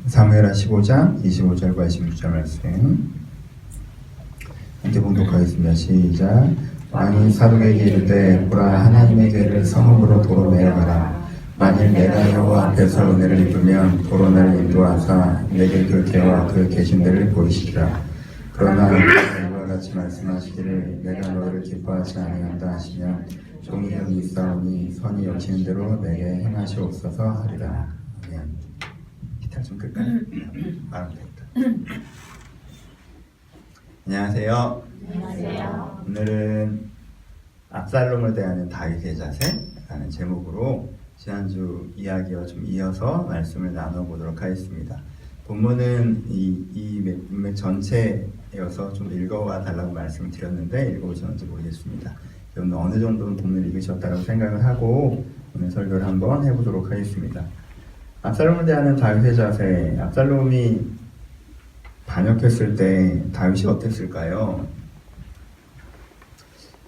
사무엘하 15장 25절과 26절 말씀 함께 봉독하겠습니다. 시작. 왕이 사독에게 이르되 보라, 하나님의 괴를 성읍으로 도로 내어가라. 만일 내가 여호와 앞에서 은혜를 입으면 도로 나를 인도하사 내게 그 괴와 그 계신 데를 보이시리라. 그러나 이와 같이 말씀하시기를 내가 너희를 기뻐하지 아니한다 하시면 종이 여기 있사오니 선이 여치는 대로 내게 행하시옵소서 하리라. 아멘. 기타 좀 끌까요? 말하면 되겠다. 안녕하세요. 안녕하세요. 오늘은 압살롬을 대하는 다윗의 자세라는 제목으로 지난주 이야기와 좀 이어서 말씀을 나눠보도록 하겠습니다. 본문은 이 문맥 전체여서 좀 읽어와 달라고 말씀을 드렸는데 읽어보셨는지 모르겠습니다. 여러분 어느 정도는 본문을 읽으셨다고 생각을 하고 오늘 설교를 한번 해보도록 하겠습니다. 압살롬을 대하는 다윗의 자세. 압살롬이 반역했을 때 다윗이 어땠을까요?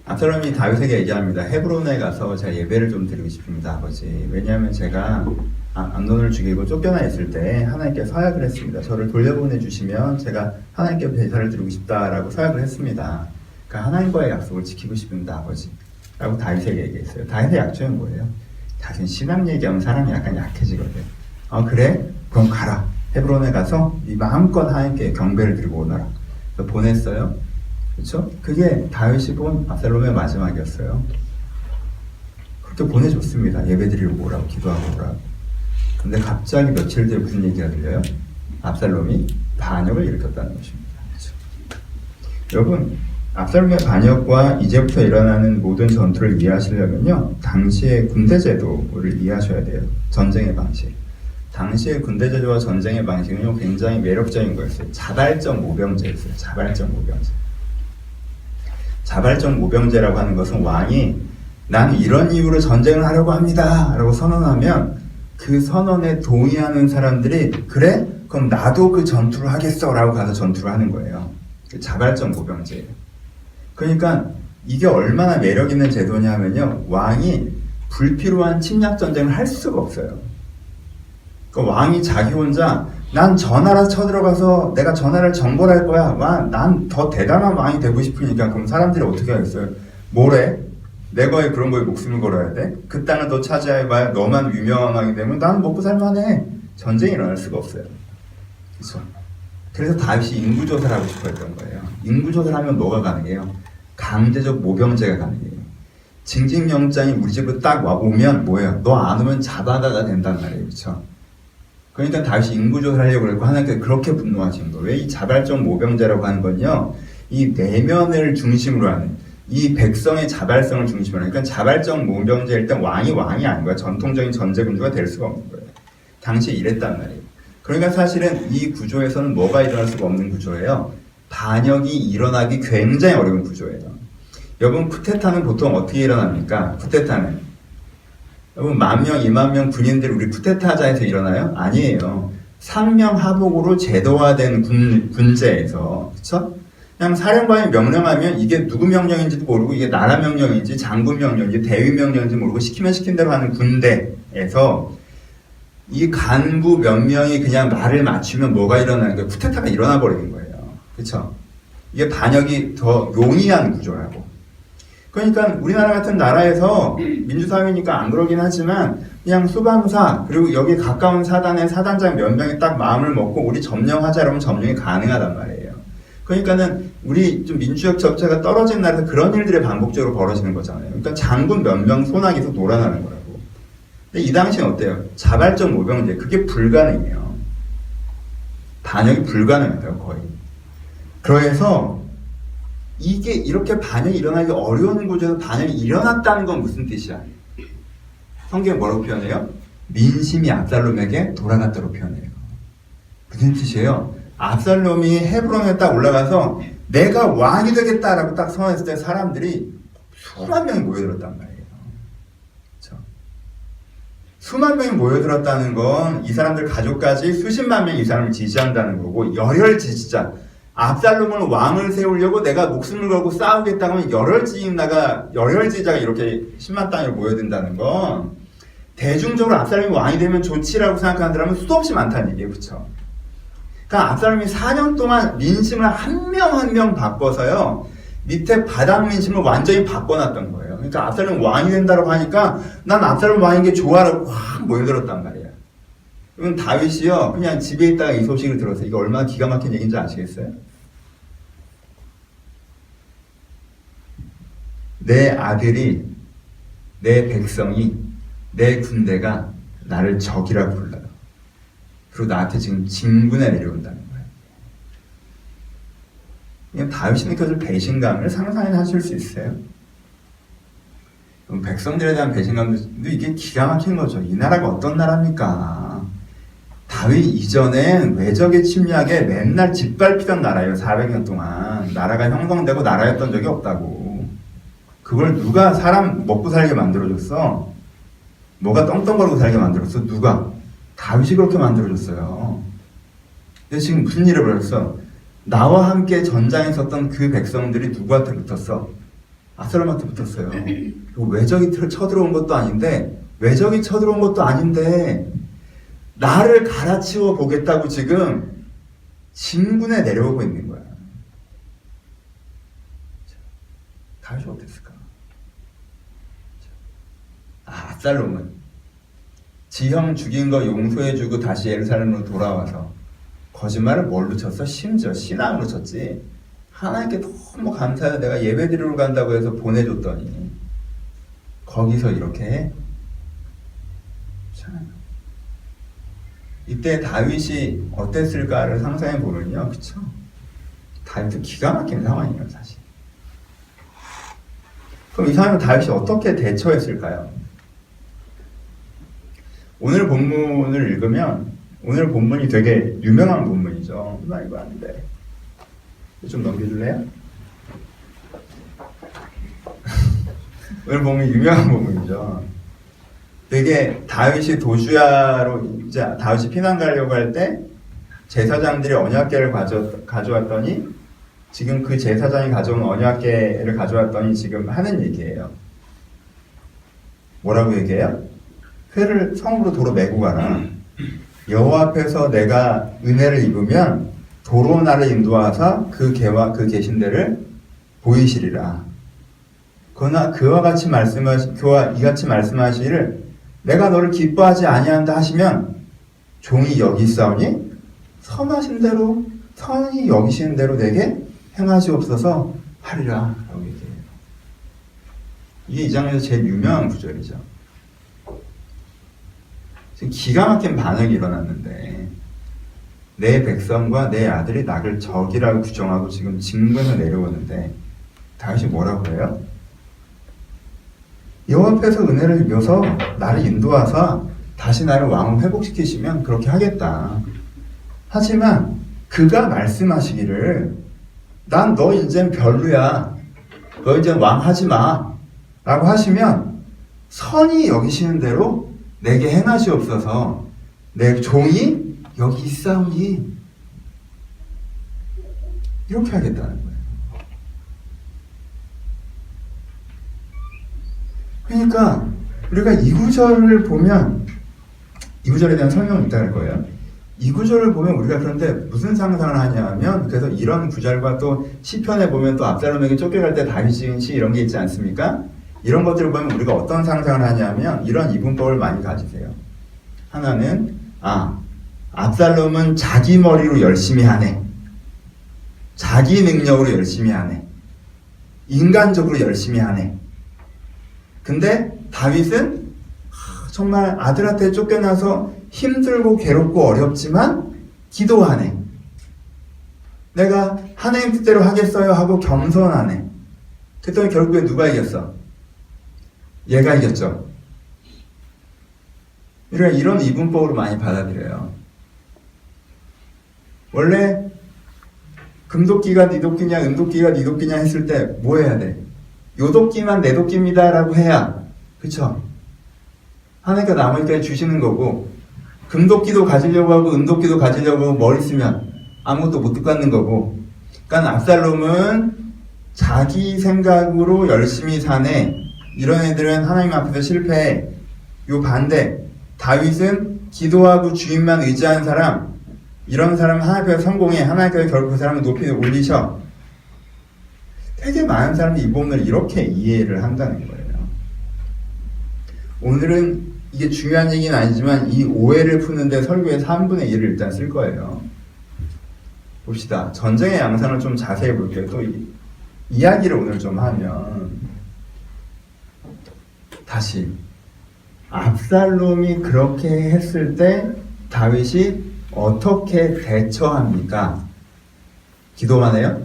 압살롬이 다윗에게 얘기합니다. 헤브론에 가서 제가 예배를 좀 드리고 싶습니다, 아버지. 왜냐하면 제가 암논을 죽이고 쫓겨나 있을 때 하나님께 서약을 했습니다. 저를 돌려보내주시면 제가 하나님께 제사를 드리고 싶다라고 서약을 했습니다. 그러니까 하나님과의 약속을 지키고 싶습니다, 아버지. 라고 다윗에게 얘기했어요. 다윗의 약점은 뭐예요? 다윗은 신앙 얘기하면 사람이 약간 약해지거든. 그래? 그럼 가라. 헤브론에 가서 이 마음껏 하나님께 경배를 드리고 오너라. 그래서 보냈어요. 그렇죠? 그게 다윗이 본 압살롬의 마지막이었어요. 그렇게 보내줬습니다. 예배드리고 오라고, 기도하고 오라고. 근데 갑자기 며칠 뒤에 무슨 얘기가 들려요? 압살롬이 반역을 일으켰다는 것입니다. 그렇죠? 여러분, 압살롬의 반역과 이제부터 일어나는 모든 전투를 이해하시려면요, 당시의 군대 제도를 이해하셔야 돼요. 전쟁의 방식. 당시의 군대 제도와 전쟁의 방식은요, 굉장히 매력적인 거였어요. 자발적 모병제였어요. 자발적 모병제. 자발적 모병제라고 하는 것은 왕이 나는 이런 이유로 전쟁을 하려고 합니다 라고 선언하면 그 선언에 동의하는 사람들이 그래? 그럼 나도 그 전투를 하겠어 라고 가서 전투를 하는 거예요. 자발적 모병제예요. 그러니까 이게 얼마나 매력 있는 제도냐 하면요, 왕이 불필요한 침략 전쟁을 할 수가 없어요. 그러니까 왕이 자기 혼자 난 저 나라 쳐들어가서 내가 저 나라를 정벌할 거야. 난 더 대단한 왕이 되고 싶으니까. 그럼 사람들이 어떻게 하겠어요? 뭐래? 내가 왜 그런 거에 목숨을 걸어야 돼? 그 땅을 너 차지해봐야 너만 유명한 왕이 되면 난 먹고 살만해. 전쟁이 일어날 수가 없어요. 그렇죠? 그래서 다윗이 인구조사를 하고 싶어 했던 거예요. 인구조사를 하면 뭐가 가능해요? 강제적 모병제가 가능해요. 징집영장이 우리 집으로 딱 오면 뭐예요? 너 안 오면 잡아가가 된단 말이에요. 그렇죠? 그러니까 다윗이 인구조사를 하려고 그랬고 하나님께서 그렇게 분노하신 거예요. 왜 이 자발적 모병제라고 하는 건요, 이 내면을 중심으로 하는, 이 백성의 자발성을 중심으로 하는, 그러니까 자발적 모병제일 때 왕이 아닌 거야. 전통적인 전제군주가 될 수가 없는 거예요. 당시에 이랬단 말이에요. 그러니까 사실은 이 구조에서는 뭐가 일어날 수가 없는 구조예요. 반역이 일어나기 굉장히 어려운 구조예요. 여러분, 쿠데타는 보통 어떻게 일어납니까? 쿠데타는 여러분, 10,000명, 20,000명 군인들이 우리 쿠데타자에서 일어나요? 아니에요. 상명하복으로 제도화된 군제에서, 그쵸? 그냥 사령관이 명령하면 이게 누구 명령인지도 모르고 이게 나라 명령인지 장군 명령인지 대위 명령인지 모르고 시키면 시킨 대로 하는 군대에서 이 간부 몇 명이 그냥 말을 맞추면 뭐가 일어나는 거예요? 쿠데타가 일어나 버리는 거예요. 그쵸? 이게 반역이 더 용이한 구조라고. 그러니까 우리나라 같은 나라에서 민주사회니까 안 그러긴 하지만 그냥 수방사 그리고 여기 가까운 사단의 사단장 몇 명이 딱 마음을 먹고 우리 점령하자 그러면 점령이 가능하단 말이에요. 그러니까는 우리 좀 민주적 적자가 떨어진 나라에서 그런 일들이 반복적으로 벌어지는 거잖아요. 그러니까 장군 몇 명 소나기에서 놀아나는 거라고. 근데 이 당시는 어때요? 자발적 모병제, 그게 불가능해요. 반역이 불가능하다고 거의. 그래서 이게 이렇게 반역이 일어나기 어려운 구조에서 반역이 일어났다는 건 무슨 뜻이야? 성경이 뭐라고 표현해요? 민심이 압살롬에게 돌아갔다고 표현해요. 무슨 뜻이에요? 압살롬이 헤브론에 딱 올라가서 내가 왕이 되겠다라고 딱 선언했을 때 사람들이 수만 명이 모여들었단 말이에요. 그렇죠? 수만 명이 모여들었다는 건 이 사람들 가족까지 수십만 명이 이 사람을 지지한다는 거고, 열혈 지지자, 압살롬을 왕을 세우려고 내가 목숨을 걸고 싸우겠다고 하면 열혈 지지자가 이렇게 10만 단위로 모여든다는 건 대중적으로 압살롬이 왕이 되면 좋지라고 생각하는 사람은 수도 없이 많다는 얘기예요. 그렇죠? 그러니까 압살롬이 4년 동안 민심을 한 명 한 명 바꿔서요. 밑에 바닥 민심을 완전히 바꿔놨던 거예요. 그러니까 압살롬 왕이 된다고 하니까 난 압살롬 왕인 게 좋아라고 확 모여들었단 말이에요. 그럼 다윗이요. 그냥 집에 있다가 이 소식을 들어서 이거 얼마나 기가 막힌 얘기인지 아시겠어요? 내 아들이, 내 백성이, 내 군대가 나를 적이라고 불러요. 그리고 나한테 지금 진군에 내려온다는 거예요. 그냥 다윗이 느껴질 배신감을 상상이나 하실 수 있어요? 그럼 백성들에 대한 배신감도 이게 기가 막힌 거죠. 이 나라가 어떤 나라입니까? 다윗 이전엔 외적의 침략에 맨날 짓밟히던 나라예요. 400년 동안. 나라가 형성되고 나라였던 적이 없다고. 그걸 누가 사람 먹고 살게 만들어줬어? 뭐가 떵떵거리고 살게 만들었어? 누가? 다윗이 그렇게 만들어줬어요. 근데 지금 무슨 일을 벌였어? 나와 함께 전장에 있었던 그 백성들이 누구한테 붙었어? 압살롬한테 붙었어요. 외적이 쳐들어온 것도 아닌데, 나를 갈아치워 보겠다고 지금 진군에 내려오고 있는 거야. 다윗이 어땠을까? 압살롬은 지형 죽인 거 용서해주고 다시 예루살렘으로 돌아와서 거짓말을 뭘로 쳤어? 심지어 신앙으로 쳤지. 하나님께 너무 감사해서 내가 예배 드리러 간다고 해서 보내줬더니 거기서 이렇게 해? 이때 다윗이 어땠을까를 상상해 보면요, 그쵸? 다윗도 기가 막힌 상황이에요, 사실. 그럼 이 상황을 다윗이 어떻게 대처했을까요? 오늘 본문을 읽으면, 오늘 본문이 되게 유명한 본문이죠. 나 이거 안 돼. 좀 넘겨줄래요? 오늘 본문이 유명한 본문이죠. 되게 다윗이 도주야로 이제 다윗이 피난 가려고 할 때 제사장들이 언약궤를 가져왔더니 지금 그 제사장이 가져온 언약궤를 가져왔더니 지금 하는 얘기예요. 뭐라고 얘기해요? 궤를 성으로 도로 메고 가라. 여호와 앞에서 내가 은혜를 입으면 도로 나를 인도하사 그 궤와 그 계신대를 보이시리라. 그러나 그와 같이 말씀하시기를 내가 너를 기뻐하지 아니한다 하시면 종이 여기 있사오니 선하신 대로 선히 여기시는 대로 내게 행하시옵소서 하리라. 라고 얘기해요. 이게 이 장면에서 제일 유명한 구절이죠. 지금 기가 막힌 반역이 일어났는데 내 백성과 내 아들이 나를 적이라고 규정하고 지금 진군을 내려오는데 다윗이 뭐라고 해요? 여호와 앞에서 은혜를 입어서 나를 인도하사 다시 나를 왕으로 회복시키시면 그렇게 하겠다. 하지만 그가 말씀하시기를 난 너 이젠 별로야. 너 이제 왕 하지 마. 라고 하시면 선히 여기시는 대로 내게 행하시옵소서. 내 종이 여기 있사오니 이렇게 하겠다는 거예요. 그러니까 우리가 이 구절을 보면 이 구절에 대한 설명이 있다 할 거예요. 이 구절을 보면 우리가 그런데 무슨 상상을 하냐면 그래서 이런 구절과 또 시편에 보면 또 압살롬에게 쫓겨갈 때 다윗 지은 시 이런 게 있지 않습니까? 이런 것들을 보면 우리가 어떤 상상을 하냐면 이런 이분법을 많이 가지세요. 하나는 압살롬은 자기 머리로 열심히 하네. 자기 능력으로 열심히 하네. 인간적으로 열심히 하네. 근데 다윗은 정말 아들한테 쫓겨나서 힘들고 괴롭고 어렵지만 기도하네. 내가 하나님 뜻대로 하겠어요 하고 겸손하네. 그랬더니 결국에 누가 이겼어? 얘가 이겼죠. 이런 이분법으로 많이 받아들여요. 원래 금도끼가 네 도끼냐 은도끼가 네 도끼냐 했을 때 뭐 해야 돼? 요 도끼만 내 도끼입니다 라고 해야, 그쵸? 하나님께 나머지까지 주시는 거고, 금도끼도 가지려고 하고 은도끼도 가지려고 하고 머리 쓰면 아무것도 못 갖는 거고. 그러니까 압살롬은 자기 생각으로 열심히 사네. 이런 애들은 하나님 앞에서 실패해. 요 반대, 다윗은 기도하고 주인만 의지한 사람, 이런 사람은 하나님께서 성공해. 하나님께서 결국 그 사람을 높이 올리셔. 되게 많은 사람들이 이 본문을 이렇게 이해를 한다는 거예요. 오늘은 이게 중요한 얘기는 아니지만 이 오해를 푸는데 설교의 3분의 1을 일단 쓸 거예요. 봅시다. 전쟁의 양상을 좀 자세히 볼게요. 또 이야기를 오늘 좀 하면 다시 압살롬이 그렇게 했을 때 다윗이 어떻게 대처합니까? 기도만 해요?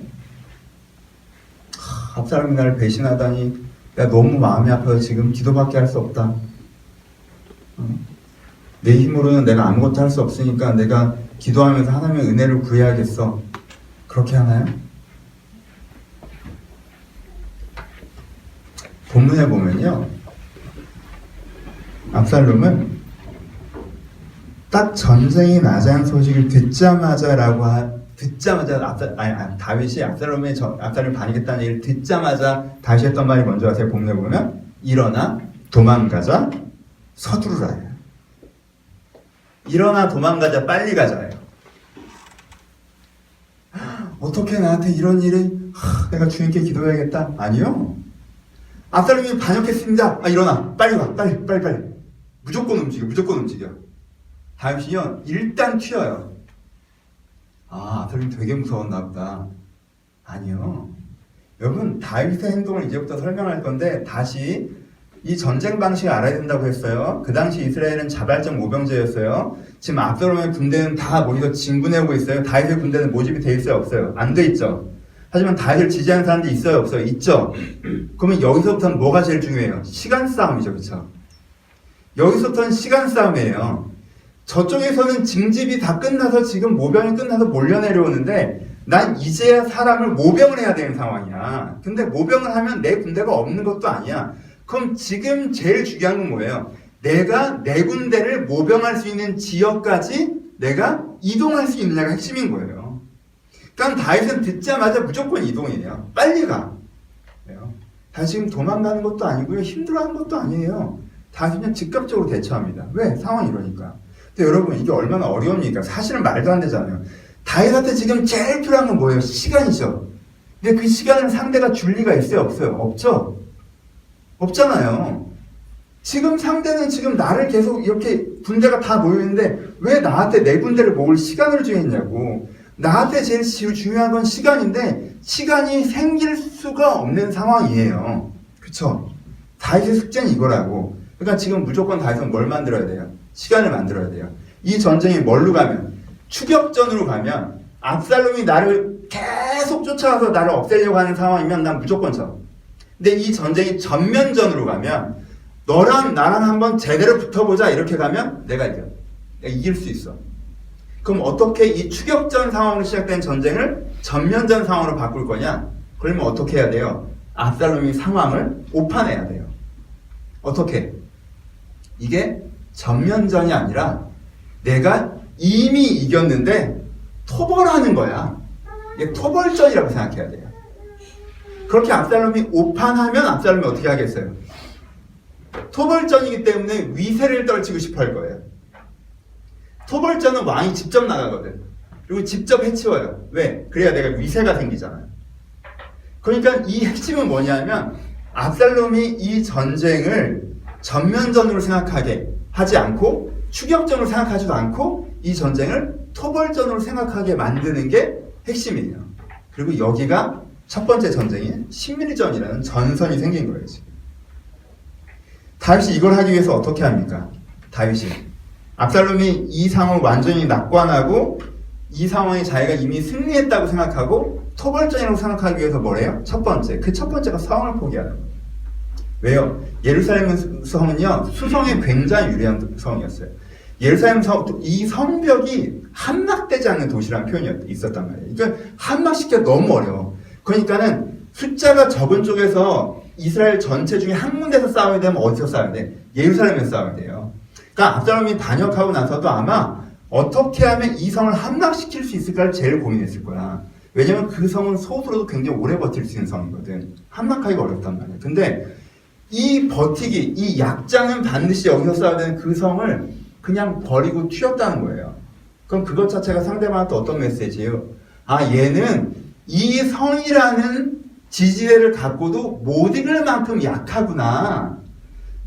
압살롬이 나를 배신하다니 내가 너무 마음이 아파서 지금 기도밖에 할 수 없다. 내 힘으로는 내가 아무것도 할 수 없으니까 내가 기도하면서 하나님의 은혜를 구해야겠어. 그렇게 하나요? 본문에 보면요, 압살롬은 딱 전쟁이 나자는 소식을 듣자마자 다윗이 압살롬이 반이겠다는 얘기를 듣자마자 다시 했던 말이 뭔지 아세요? 본문에 보면 일어나 도망가자 서두르라예요. 일어나 도망가자 빨리 가자예요. 어떻게 나한테 이런 일이 내가 주님께 기도해야겠다? 아니요. 압살롬이 반역했습니다. 일어나 빨리 와 빨리 무조건 움직여. 다윗이요 일단 튀어요. 압살롬이 되게 무서웠나 보다. 아니요. 여러분, 다윗의 행동을 이제부터 설명할 건데 다시 이 전쟁 방식을 알아야 된다고 했어요. 그 당시 이스라엘은 자발적 모병제였어요. 지금 압살롬의 군대는 다 모여서 진군해오고 있어요. 다윗의 군대는 모집이 돼 있어요, 없어요? 안 돼 있죠. 하지만 다윗을 지지하는 사람들이 있어요, 없어요? 있죠. 그러면 여기서부터는 뭐가 제일 중요해요? 시간 싸움이죠, 그렇죠? 여기서부터는 시간 싸움이에요. 저쪽에서는 징집이 다 끝나서 지금 모병이 끝나서 몰려 내려오는데 난 이제야 사람을 모병을 해야 되는 상황이야. 근데 모병을 하면 내 군대가 없는 것도 아니야. 그럼 지금 제일 중요한 건 뭐예요? 내가 내 군대를 모병할 수 있는 지역까지 내가 이동할 수 있느냐가 핵심인 거예요. 그러니까 다윗은 듣자마자 무조건 이동이에요. 빨리 가. 다시 지금 도망가는 것도 아니고요. 힘들어하는 것도 아니에요. 다시 그냥 즉각적으로 대처합니다. 왜? 상황이 이러니까. 근데 여러분, 이게 얼마나 어려웁니까? 사실은 말도 안 되잖아요. 다윗한테 지금 제일 필요한 건 뭐예요? 시간이죠. 근데 그 시간을 상대가 줄 리가 있어요? 없어요? 없죠? 없잖아요. 지금 상대는 지금 나를 계속 이렇게 군대가 다 모여있는데 왜 나한테 내 군대를 모을 시간을 주겠냐고. 나한테 제일 중요한 건 시간인데 시간이 생길 수가 없는 상황이에요. 그쵸? 다윗의 숙제는 이거라고. 그러니까 지금 무조건 다윗은 뭘 만들어야 돼요? 시간을 만들어야 돼요. 이 전쟁이 뭘로 가면? 추격전으로 가면 압살롬이 나를 계속 쫓아와서 나를 없애려고 하는 상황이면 난 무조건 져. 근데 이 전쟁이 전면전으로 가면 너랑 나랑 한번 제대로 붙어보자 이렇게 가면 내가 이겨. 내가 이길 수 있어. 그럼 어떻게 이 추격전 상황으로 시작된 전쟁을 전면전 상황으로 바꿀 거냐? 그러면 어떻게 해야 돼요? 압살롬이 상황을 오판해야 돼요. 어떻게? 이게 전면전이 아니라 내가 이미 이겼는데 토벌하는 거야. 이게 토벌전이라고 생각해야 돼요. 그렇게 압살롬이 오판하면 압살롬이 어떻게 하겠어요? 토벌전이기 때문에 위세를 떨치고 싶어 할 거예요. 토벌전은 왕이 직접 나가거든. 그리고 직접 해치워요. 왜? 그래야 내가 위세가 생기잖아요. 그러니까 이 핵심은 뭐냐면 압살롬이 이 전쟁을 전면전으로 생각하게 하지 않고 추격전으로 생각하지도 않고 이 전쟁을 토벌전으로 생각하게 만드는 게 핵심이에요. 그리고 여기가 첫 번째 전쟁인 심리전이라는 전선이 생긴 거예요. 지금. 다윗이 이걸 하기 위해서 어떻게 합니까? 다윗이 압살롬이 이 상황을 완전히 낙관하고 이 상황에 자기가 이미 승리했다고 생각하고 토벌전이라고 생각하기 위해서 뭐래요? 첫 번째, 그 첫 번째가 성을 포기하는 거예요. 왜요? 예루살렘 성은요 수성에 굉장히 유리한 성이었어요. 예루살렘 성, 이 성벽이 함락되지 않는 도시라는 표현이 있었단 말이에요. 그러니까 함락시키기가 너무 어려워. 그러니까는 숫자가 적은 쪽에서 이스라엘 전체 중에 한 군데서 싸워야 되면 어디서 싸워야 돼? 예루살렘에서 싸워야 돼요. 그러니까 압살롬이 반역하고 나서도 아마 어떻게 하면 이 성을 함락시킬 수 있을까를 제일 고민했을 거야. 왜냐면 그 성은 소수로도 굉장히 오래 버틸 수 있는 성이거든. 함락하기가 어렵단 말이야. 근데 이 버티기, 이 약장은 반드시 여기서 싸워야 되는 그 성을 그냥 버리고 튀었다는 거예요. 그럼 그것 자체가 상대방한테 어떤 메시지예요? 아, 얘는 이 성이라는 지지대를 갖고도 못 이길 만큼 약하구나.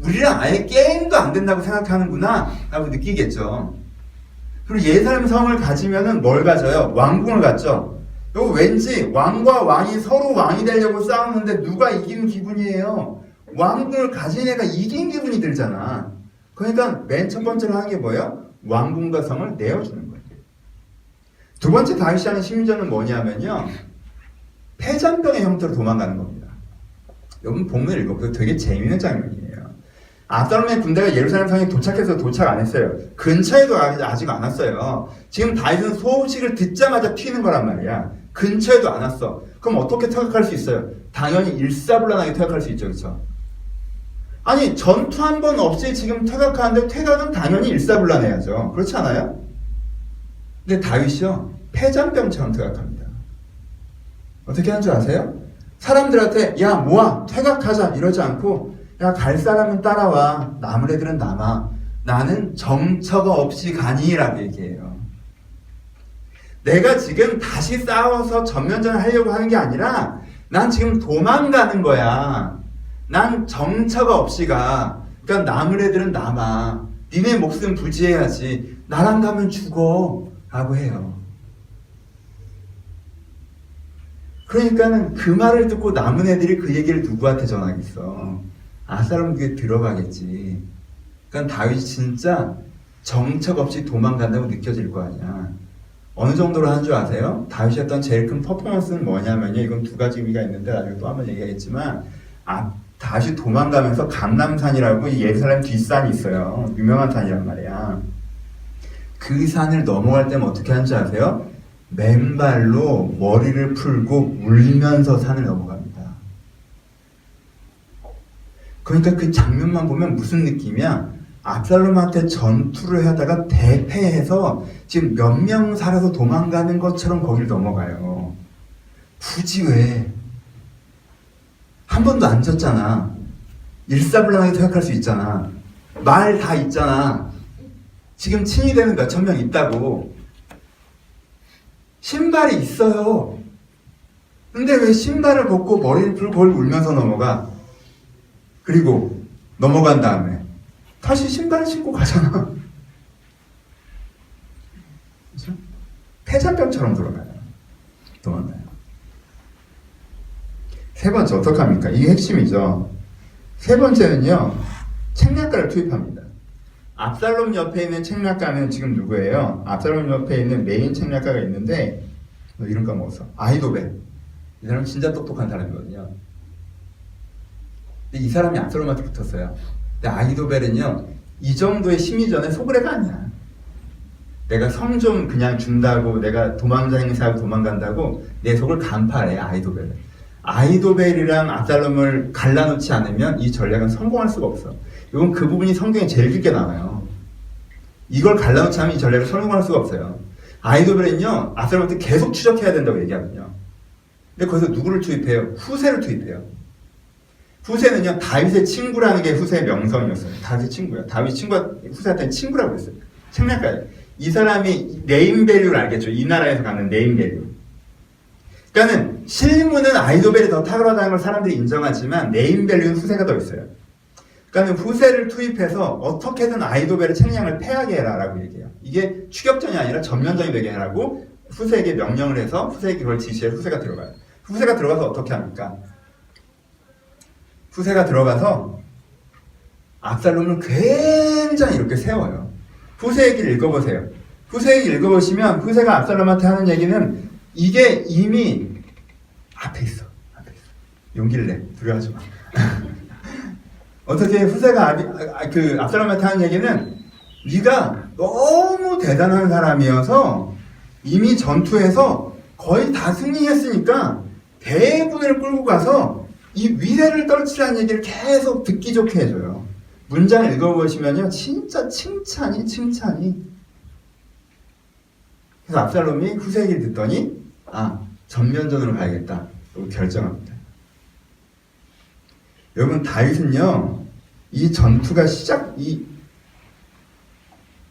우리랑 아예 게임도 안 된다고 생각하는구나 라고 느끼겠죠. 그리고 예루살렘 성을 가지면은 뭘 가져요? 왕궁을 갖죠. 이거 왠지 왕과 왕이 서로 왕이 되려고 싸우는데 누가 이기는 기분이에요. 왕궁을 가진 애가 이긴 기분이 들잖아. 그러니까 맨 첫 번째로 하는 게 뭐예요? 왕궁과 성을 내어주는 거예요. 두 번째 다윗이 하는 심리전은 뭐냐면요, 패잔병의 형태로 도망가는 겁니다. 여러분 본문을 읽어보세요. 되게 재미있는 장면이에요. 압살롬의 군대가 예루살렘 성에 도착해서 도착 안 했어요. 근처에도 아직 안 왔어요. 지금 다윗은 소식을 듣자마자 튀는 거란 말이야. 근처에도 안 왔어. 그럼 어떻게 퇴각할 수 있어요? 당연히 일사불란하게 퇴각할 수 있죠. 그렇죠? 아니, 전투 한 번 없이 지금 퇴각하는데 퇴각은 당연히 일사불란해야죠. 그렇지 않아요? 근데 다윗이요, 패잔병처럼 퇴각합니다. 어떻게 하는 줄 아세요? 사람들한테 야 모아 퇴각하자 이러지 않고, 야 갈 사람은 따라와, 남을 애들은 남아, 나는 정처가 없이 가니라고 얘기해요. 내가 지금 다시 싸워서 전면전을 하려고 하는 게 아니라 난 지금 도망가는 거야. 난 정처가 없이 가. 그러니까 남을 애들은 남아, 니네 목숨 부지해야지, 나랑 가면 죽어 라고 해요. 그러니까는 그 말을 듣고 남은 애들이 그 얘기를 누구한테 전하겠어? 압살롬 귀에 들어가겠지. 그러니까 다윗이 진짜 정처가 없이 도망간다고 느껴질 거 아니야. 어느 정도로 하는 줄 아세요? 다윗이 했던 제일 큰 퍼포먼스는 뭐냐면요, 이건 두 가지 의미가 있는데 나중에 또 한번 얘기하겠지만, 다시 도망가면서 감람산이라고 이 예루살렘 뒷산이 있어요. 유명한 산이란 말이야. 그 산을 넘어갈 때면 어떻게 하는 줄 아세요? 맨발로 머리를 풀고 울면서 산을 넘어갑니다. 그러니까 그 장면만 보면 무슨 느낌이야? 압살롬한테 전투를 하다가 대패해서 지금 몇 명 살아서 도망가는 것처럼 거길 넘어가요. 굳이 왜? 한 번도 안 졌잖아. 일사불란하게 생각할 수 있잖아. 말 다 있잖아. 지금 친위대는 몇천 명 있다고. 신발이 있어요. 근데 왜 신발을 벗고 머리를 풀고 거기 울면서 넘어가? 그리고 넘어간 다음에 다시 신발을 신고 가잖아. 그렇죠? 폐잔병처럼 도망가요. 세 번째 어떻게 합니까? 이게 핵심이죠. 세 번째는요, 책략가를 투입합니다. 압살롬 옆에 있는 책략가는 지금 누구예요? 압살롬 옆에 있는 메인 책략가가 있는데, 이름 까먹었어. 아히도벨. 이 사람은 진짜 똑똑한 사람이거든요. 근데 이 사람이 압살롬한테 붙었어요. 근데 아히도벨은요, 이 정도의 심리전에 속을 애가 아니야. 내가 성 좀 그냥 준다고, 내가 도망자 행사하고 도망간다고 내 속을 간파해, 아히도벨은. 아히도벨이랑 압살롬을 갈라놓지 않으면 이 전략은 성공할 수가 없어. 이건 그 부분이 성경에 제일 깊게 나와요. 이걸 갈라놓지 않으면 이 전략을 성공할 수가 없어요. 아히도벨은요, 압살롬한테 계속 추적해야 된다고 얘기하거든요. 근데 거기서 누구를 투입해요? 후세를 투입해요. 후세는요, 다윗의 친구라는 게 후세의 명성이었어요. 다윗의 친구야. 다윗 친구가 후세한테 친구라고 했어요. 책략가예요. 이 사람이 네임밸류를 알겠죠. 이 나라에서 갖는 네임밸류. 그러니까는 실무는 아히도벨이 더 탁월하다는 걸 사람들이 인정하지만 네임밸류는 후세가 더 있어요. 그러니까는 후세를 투입해서 어떻게든 아히도벨의 책략을 패하게 해라 라고 얘기해요. 이게 추격전이 아니라 전면전이 되게 하라고 후세에게 명령을 해서 후세에게 그걸 지시해 후세가 들어가요. 후세가 들어가서 어떻게 합니까? 후세가 들어가서 압살롬을 굉장히 이렇게 세워요. 후세 얘기를 읽어보세요. 후세 얘기 읽어보시면 후세가 압살롬한테 하는 얘기는 이게 이미 앞에 있어. 용기를 내. 두려워하지 마. 어떻게 후세가 그 압살롬한테 하는 얘기는, 네가 너무 대단한 사람이어서 이미 전투에서 거의 다 승리했으니까 대군을 끌고 가서 이 위대를 떨치라는 얘기를 계속 듣기 좋게 해줘요. 문장을 읽어보시면요, 진짜 칭찬이. 그래서 압살롬이 후세 얘기를 듣더니 전면전으로 가야겠다 라고 결정합니다. 여러분, 다윗은요, 이 전투가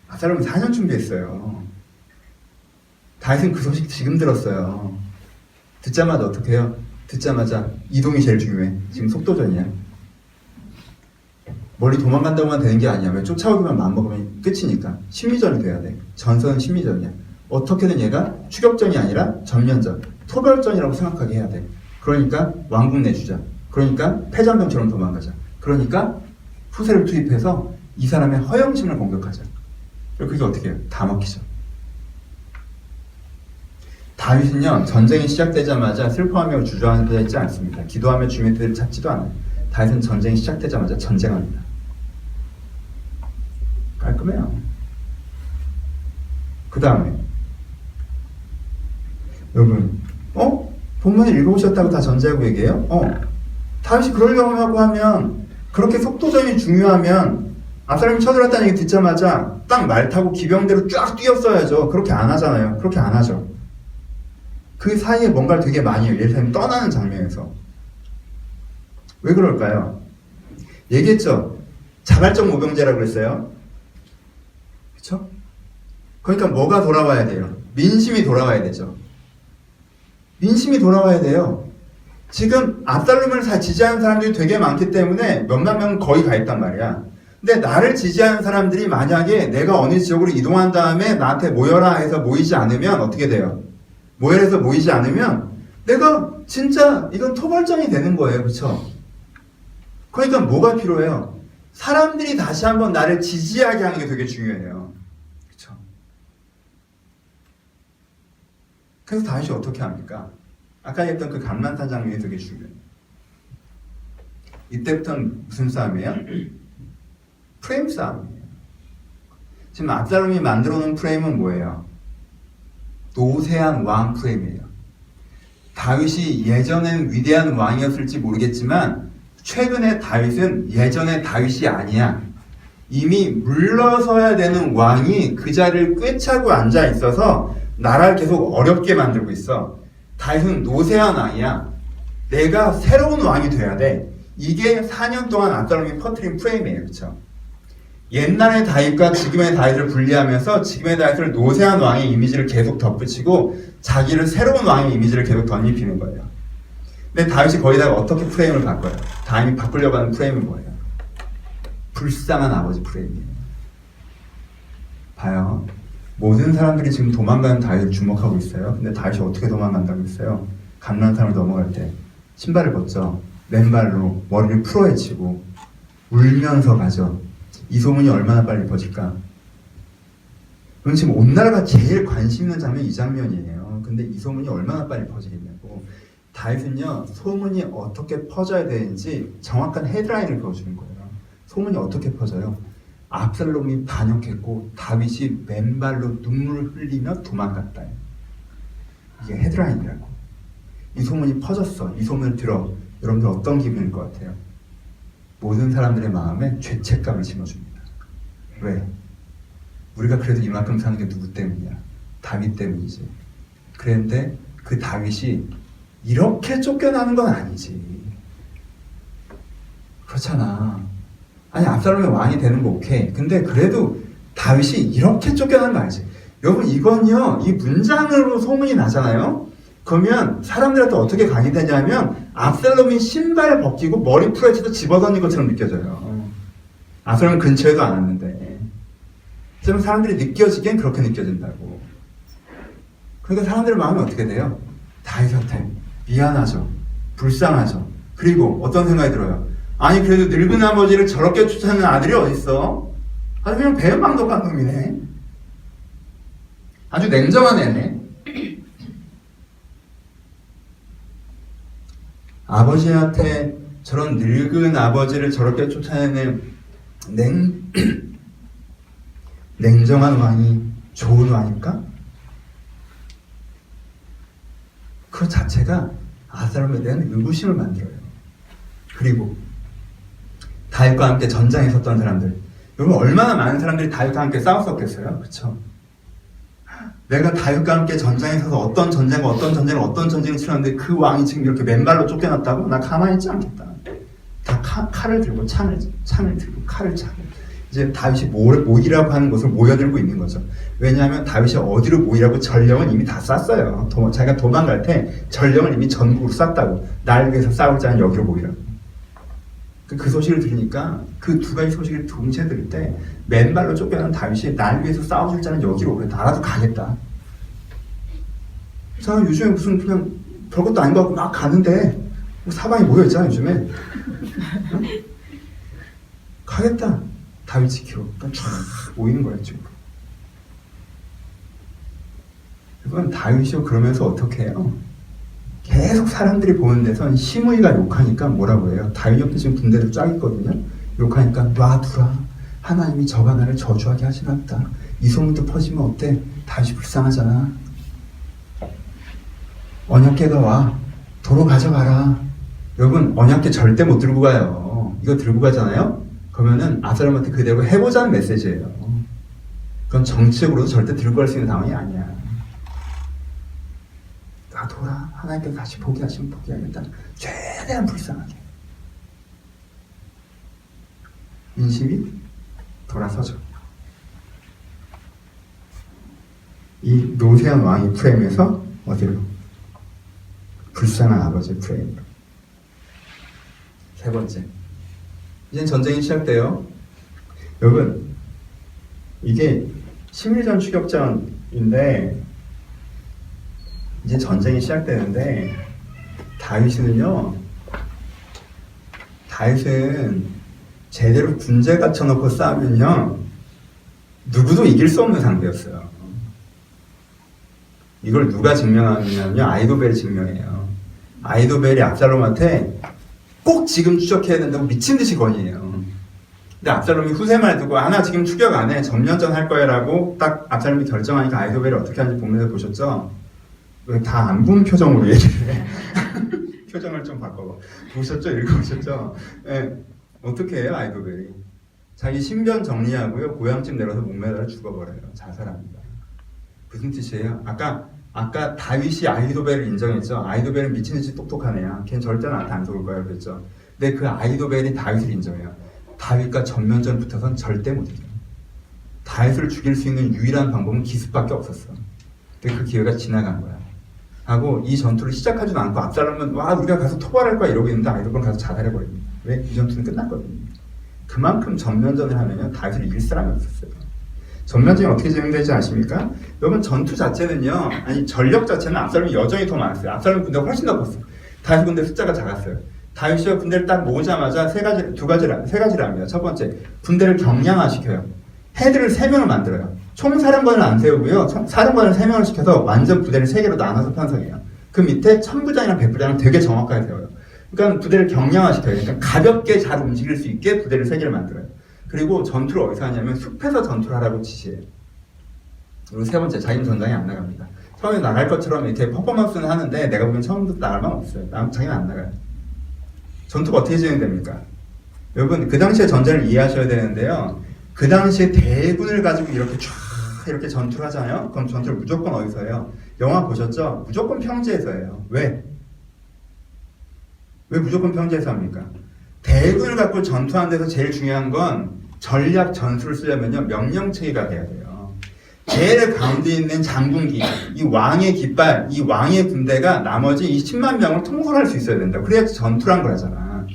압살롬은 4년 준비했어요. 다윗은 그 소식 지금 들었어요. 듣자마자 어떻게 해요? 듣자마자 이동이 제일 중요해. 지금 속도전이야. 멀리 도망간다고만 되는 게 아니야. 왜? 쫓아오기만 마음먹으면 끝이니까. 심리전이 돼야 돼. 전선은 심리전이야. 어떻게든 얘가 추격전이 아니라 전면전, 토벌전이라고 생각하게 해야 돼. 그러니까 왕국 내주자. 그러니까 패잔병처럼 도망가자. 그러니까 후세를 투입해서 이 사람의 허영심을 공격하자. 그게 어떻게 해요? 다 먹히죠. 다윗은요, 전쟁이 시작되자마자 슬퍼하며 주저앉지 않습니다. 기도하며 주님의 뜻을 찾지도 않아요. 다윗은 전쟁이 시작되자마자 전쟁합니다. 깔끔해요. 그 다음에 여러분, 본문을 읽어보셨다고 다 전제하고 얘기해요? 다윗이 그러려고 하고 하면, 그렇게 속도전이 중요하면 압살롬이 쳐들었다는 얘기 듣자마자 딱 말 타고 기병대로 쫙 뛰었어야죠. 그렇게 안 하잖아요. 그렇게 안 하죠. 그 사이에 뭔가를 되게 많이 해요. 예를 들면 떠나는 장면에서. 왜 그럴까요? 얘기했죠. 자발적 모병제라고 그랬어요. 그쵸? 그러니까 뭐가 돌아와야 돼요? 민심이 돌아와야 되죠. 민심이 돌아와야 돼요. 지금 압살롬을 지지하는 사람들이 되게 많기 때문에 몇만 명은 거의 가 있단 말이야. 근데 나를 지지하는 사람들이 만약에 내가 어느 지역으로 이동한 다음에 나한테 모여라 해서 모이지 않으면 어떻게 돼요? 모여라 해서 모이지 않으면 내가 진짜 이건 토벌전이 되는 거예요. 그쵸? 그러니까 뭐가 필요해요? 사람들이 다시 한번 나를 지지하게 하는 게 되게 중요해요. 그쵸? 그래서 다윗이 어떻게 합니까? 아까 했던 그 감난산 장면이 되게 중요해요. 이때부터는 무슨 싸움이에요? 프레임 싸움이에요. 지금 압살롬이 만들어 놓은 프레임은 뭐예요? 노세한 왕 프레임이에요. 다윗이 예전엔 위대한 왕이었을지 모르겠지만 최근에 다윗은 예전의 다윗이 아니야. 이미 물러서야 되는 왕이 그 자리를 꿰차고 앉아 있어서 나라를 계속 어렵게 만들고 있어. 다윗은 노세한 왕이야. 내가 새로운 왕이 돼야 돼. 이게 4년 동안 압살롬이 퍼뜨린 프레임이에요. 그렇죠? 옛날의 다윗과 지금의 다윗을 분리하면서 지금의 다윗을 노세한 왕의 이미지를 계속 덧붙이고 자기를 새로운 왕의 이미지를 계속 덧입히는 거예요. 근데 다윗이 거기다가 어떻게 프레임을 바꿔요? 다윗이 바꾸려고 하는 프레임은 뭐예요? 불쌍한 아버지 프레임이에요. 봐요. 모든 사람들이 지금 도망가는 다윗을 주목하고 있어요. 근데 다윗이 어떻게 도망간다고 했어요? 감난산을 넘어갈 때 신발을 벗죠. 맨발로 머리를 풀어헤치고 울면서 가죠. 이 소문이 얼마나 빨리 퍼질까? 그럼 지금 온 나라가 제일 관심 있는 장면이 이 장면이에요. 근데 이 소문이 얼마나 빨리 퍼지겠냐고. 다윗은요, 소문이 어떻게 퍼져야 되는지 정확한 헤드라인을 그어주는 거예요. 소문이 어떻게 퍼져요? 압살롬이 반역했고 다윗이 맨발로 눈물을 흘리며 도망갔다. 이게 헤드라인이라고. 이 소문이 퍼졌어. 이 소문을 들어. 여러분들 어떤 기분일 것 같아요? 모든 사람들의 마음에 죄책감을 심어줍니다. 왜? 우리가 그래도 이만큼 사는 게 누구 때문이야? 다윗 때문이지. 그런데 그 다윗이 이렇게 쫓겨나는 건 아니지. 그렇잖아. 아니, 압살롬의 왕이 되는 거 오케이. 근데 그래도 다윗이 이렇게 쫓겨나는 거 아니지. 여러분, 이건요, 이 문장으로 소문이 나잖아요? 그러면 사람들한테 어떻게 강의되냐면 압살롬이 신발 벗기고 머리 풀어헤쳐서 집어던진 것처럼 느껴져요. 압살롬은 근처에도 안 왔는데. 그러면 사람들이 느껴지기엔 그렇게 느껴진다고. 그러니까 사람들의 마음이 어떻게 돼요? 다윗한테 미안하죠. 불쌍하죠. 그리고 어떤 생각이 들어요? 아니, 그래도 늙은 아버지를 저렇게 쫓아내는 아들이 어딨어? 아주 그냥 배은망덕한 놈이네. 아주 냉정한 애네. 아버지한테 저런 늙은 아버지를 저렇게 쫓아내는 냉정한 왕이 좋은 왕일까? 그 자체가 압살롬에 대한 의구심을 만들어요. 그리고 다윗과 함께 전장에 섰던 사람들, 여러분 얼마나 많은 사람들이 다윗과 함께 싸웠었겠어요? 그렇죠? 내가 다윗과 함께 전장에 서서 어떤 전쟁을 치렀는데 그 왕이 지금 이렇게 맨발로 쫓겨났다고? 나 가만히 있지 않겠다. 다 칼을 들고 창을 들고 칼을 차고 이제 다윗이 모이라고 하는 곳을 모여들고 있는 거죠. 왜냐하면 다윗이 어디로 모이라고 전령은 이미 다 쐈어요. 자기가 도망갈 때 전령을 이미 전국으로 쐈다고. 날 위해서 싸울 자는 여기로 모이라고. 그 소식을 들으니까 그 두 가지 소식을 동시에 들을 때 맨발로 쫓겨난 다윗이 날 위해서 싸워줄 자는 여기로 오래. 나라도 가겠다. 자, 요즘에 무슨 그냥 별것도 아닌 것 같고 막 가는데 사방이 모여있잖아 요즘에. 응? 가겠다. 다윗 지키러. 그러니까 쫙 모이는 거야 지금. 이건 다윗이 그러면서 어떻게 해요? 계속 사람들이 보는 데선 시므이가 욕하니까 뭐라고 해요? 다윗 옆에 지금 군대들 쫙 있거든요. 욕하니까 놔두라. 하나님이 저가 나를 저주하게 하시나 보다. 이 소문도 퍼지면 어때? 다윗이 불쌍하잖아. 언약궤가 와. 도로 가져가라. 여러분 언약궤 절대 못 들고 가요. 이거 들고 가잖아요. 그러면은 압살롬한테 그대로 해보자는 메시지예요. 그건 정치적으로도 절대 들고 갈 수 있는 상황이 아니야. 놔둬라. 하나님께서 다시 포기하시면 포기하겠다. 최대한 불쌍하게. 인심이 돌아서죠. 이 노세한 왕이 프레임에서 어디로? 불쌍한 아버지의 프레임으로. 세 번째. 이제 전쟁이 시작돼요. 여러분, 이게 심리전 추격전인데 이제 전쟁이 시작되는데 다윗은 제대로 군제 갖춰놓고 싸우면요 누구도 이길 수 없는 상대였어요. 이걸 누가 증명하냐면요 아히도벨이 증명해요. 아히도벨이 압살롬한테 꼭 지금 추적해야 된다고 미친듯이 건의해요. 근데 압살롬이 후세 말 듣고 나 지금 추격 안 해. 전면전 할 거야 라고 딱 압살롬이 결정하니까 아히도벨이 어떻게 하는지 본문에서 보셨죠? 왜 다 안 본 표정으로 얘기를 해. 표정을 좀 바꿔봐. 보셨죠? 읽어보셨죠? 네. 어떻게 해요 아히도벨이? 자기 신변 정리하고요 고향집 내려서 목매달아 죽어버려요. 자살합니다. 무슨 뜻이에요? 아까 다윗이 아히도벨을 인정했죠. 아히도벨은 미친듯이 똑똑한 애야. 걔는 절대 나한테 안 속을 거야 그랬죠. 근데 그 아히도벨이 다윗을 인정해요. 다윗과 전면전 붙어선 절대 못 이겨. 다윗을 죽일 수 있는 유일한 방법은 기습밖에 없었어. 근데 그 기회가 지나간 거야. 하고 이 전투를 시작하지도 않고 압살롬은 와 우리가 가서 토벌할 거야 이러고 있는데 아히도벨은 가서 자살해버립니다. 왜? 이 전투는 끝났거든요. 그만큼 전면전을 하면요 다윗을 이길 사람이 없었어요. 전면전이 어떻게 진행되지 아십니까? 여러분 전투 자체는요 전력 자체는 압살롬이 여전히 더 많았어요. 압살롬 군대가 훨씬 더 컸어요. 다윗 군대 숫자가 작았어요. 다윗이 군대를 딱 모으자마자 세 가지를 합니다. 첫 번째, 군대를 경량화시켜요. 헤드를 3명을 만들어요. 총사령관을 안 세우고요. 사령관을 3명을 시켜서 완전 부대를 3개로 나눠서 편성해요. 그 밑에 천부장이랑 백부장을 되게 정확하게 세워요. 그러니까 부대를 경량화시켜요. 그러니까 가볍게 잘 움직일 수 있게 부대를 3개를 만들어요. 그리고 전투를 어디서 하냐면 숲에서 전투를 하라고 지시해요. 그리고 세 번째, 자기는 전장에 안 나갑니다. 처음에 나갈 것처럼 이렇게 퍼포먼스는 하는데 내가 보기엔 처음부터 나갈 만 없어요. 자기는 안 나가요. 전투가 어떻게 진행됩니까? 여러분 그 당시에 전쟁을 이해하셔야 되는데요. 그 당시에 대군을 가지고 이렇게 쫙 이렇게 전투를 하잖아요. 그럼 전투를 무조건 어디서 해요? 영화 보셨죠? 무조건 평지에서 해요. 왜? 왜 무조건 평지에서 합니까? 대군을 갖고 전투하는 데서 제일 중요한 건 전략 전술을 쓰려면요 명령체계가 돼야 돼요. 제일 가운데 있는 장군기, 이 왕의 깃발, 이 왕의 군대가 나머지 이 10만 명을 통솔할 수 있어야 된다. 그래야지 전투란 거잖아.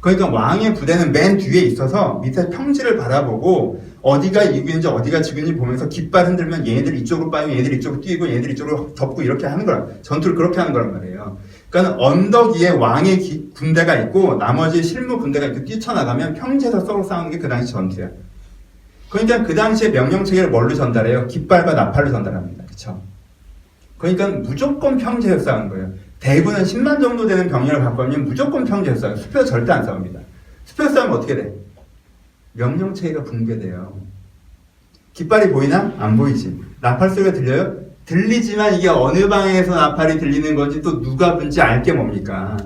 그러니까 왕의 부대는 맨 뒤에 있어서 밑에 평지를 바라보고 어디가 이기는지 어디가 지는지 보면서 깃발 흔들면 얘네들 이쪽으로 빠지고 얘네들 이쪽으로 뛰고 얘네들 이쪽으로 덮고 이렇게 하는 거라. 전투를 그렇게 하는 거란 말이에요. 그러니까 언덕 위에 왕의 군대가 있고 나머지 실무 군대가 이렇게 뛰쳐나가면 평지에서 서로 싸우는 게 그 당시 전투야. 그러니까 그 당시에 명령체계를 뭘로 전달해요? 깃발과 나팔로 전달합니다. 그쵸? 그러니까 무조건 평지에서 싸우는 거예요. 대부분 10만 정도 되는 병력을 갖고 오면 무조건 평지에서 싸워요. 숲에서 절대 안 싸웁니다. 숲에서 싸우면 어떻게 돼? 명령체계가 붕괴돼요. 깃발이 보이나? 안 보이지. 나팔 소리가 들려요? 들리지만 이게 어느 방향에서 나팔이 들리는 건지 또 누가 분지 알 게 뭡니까?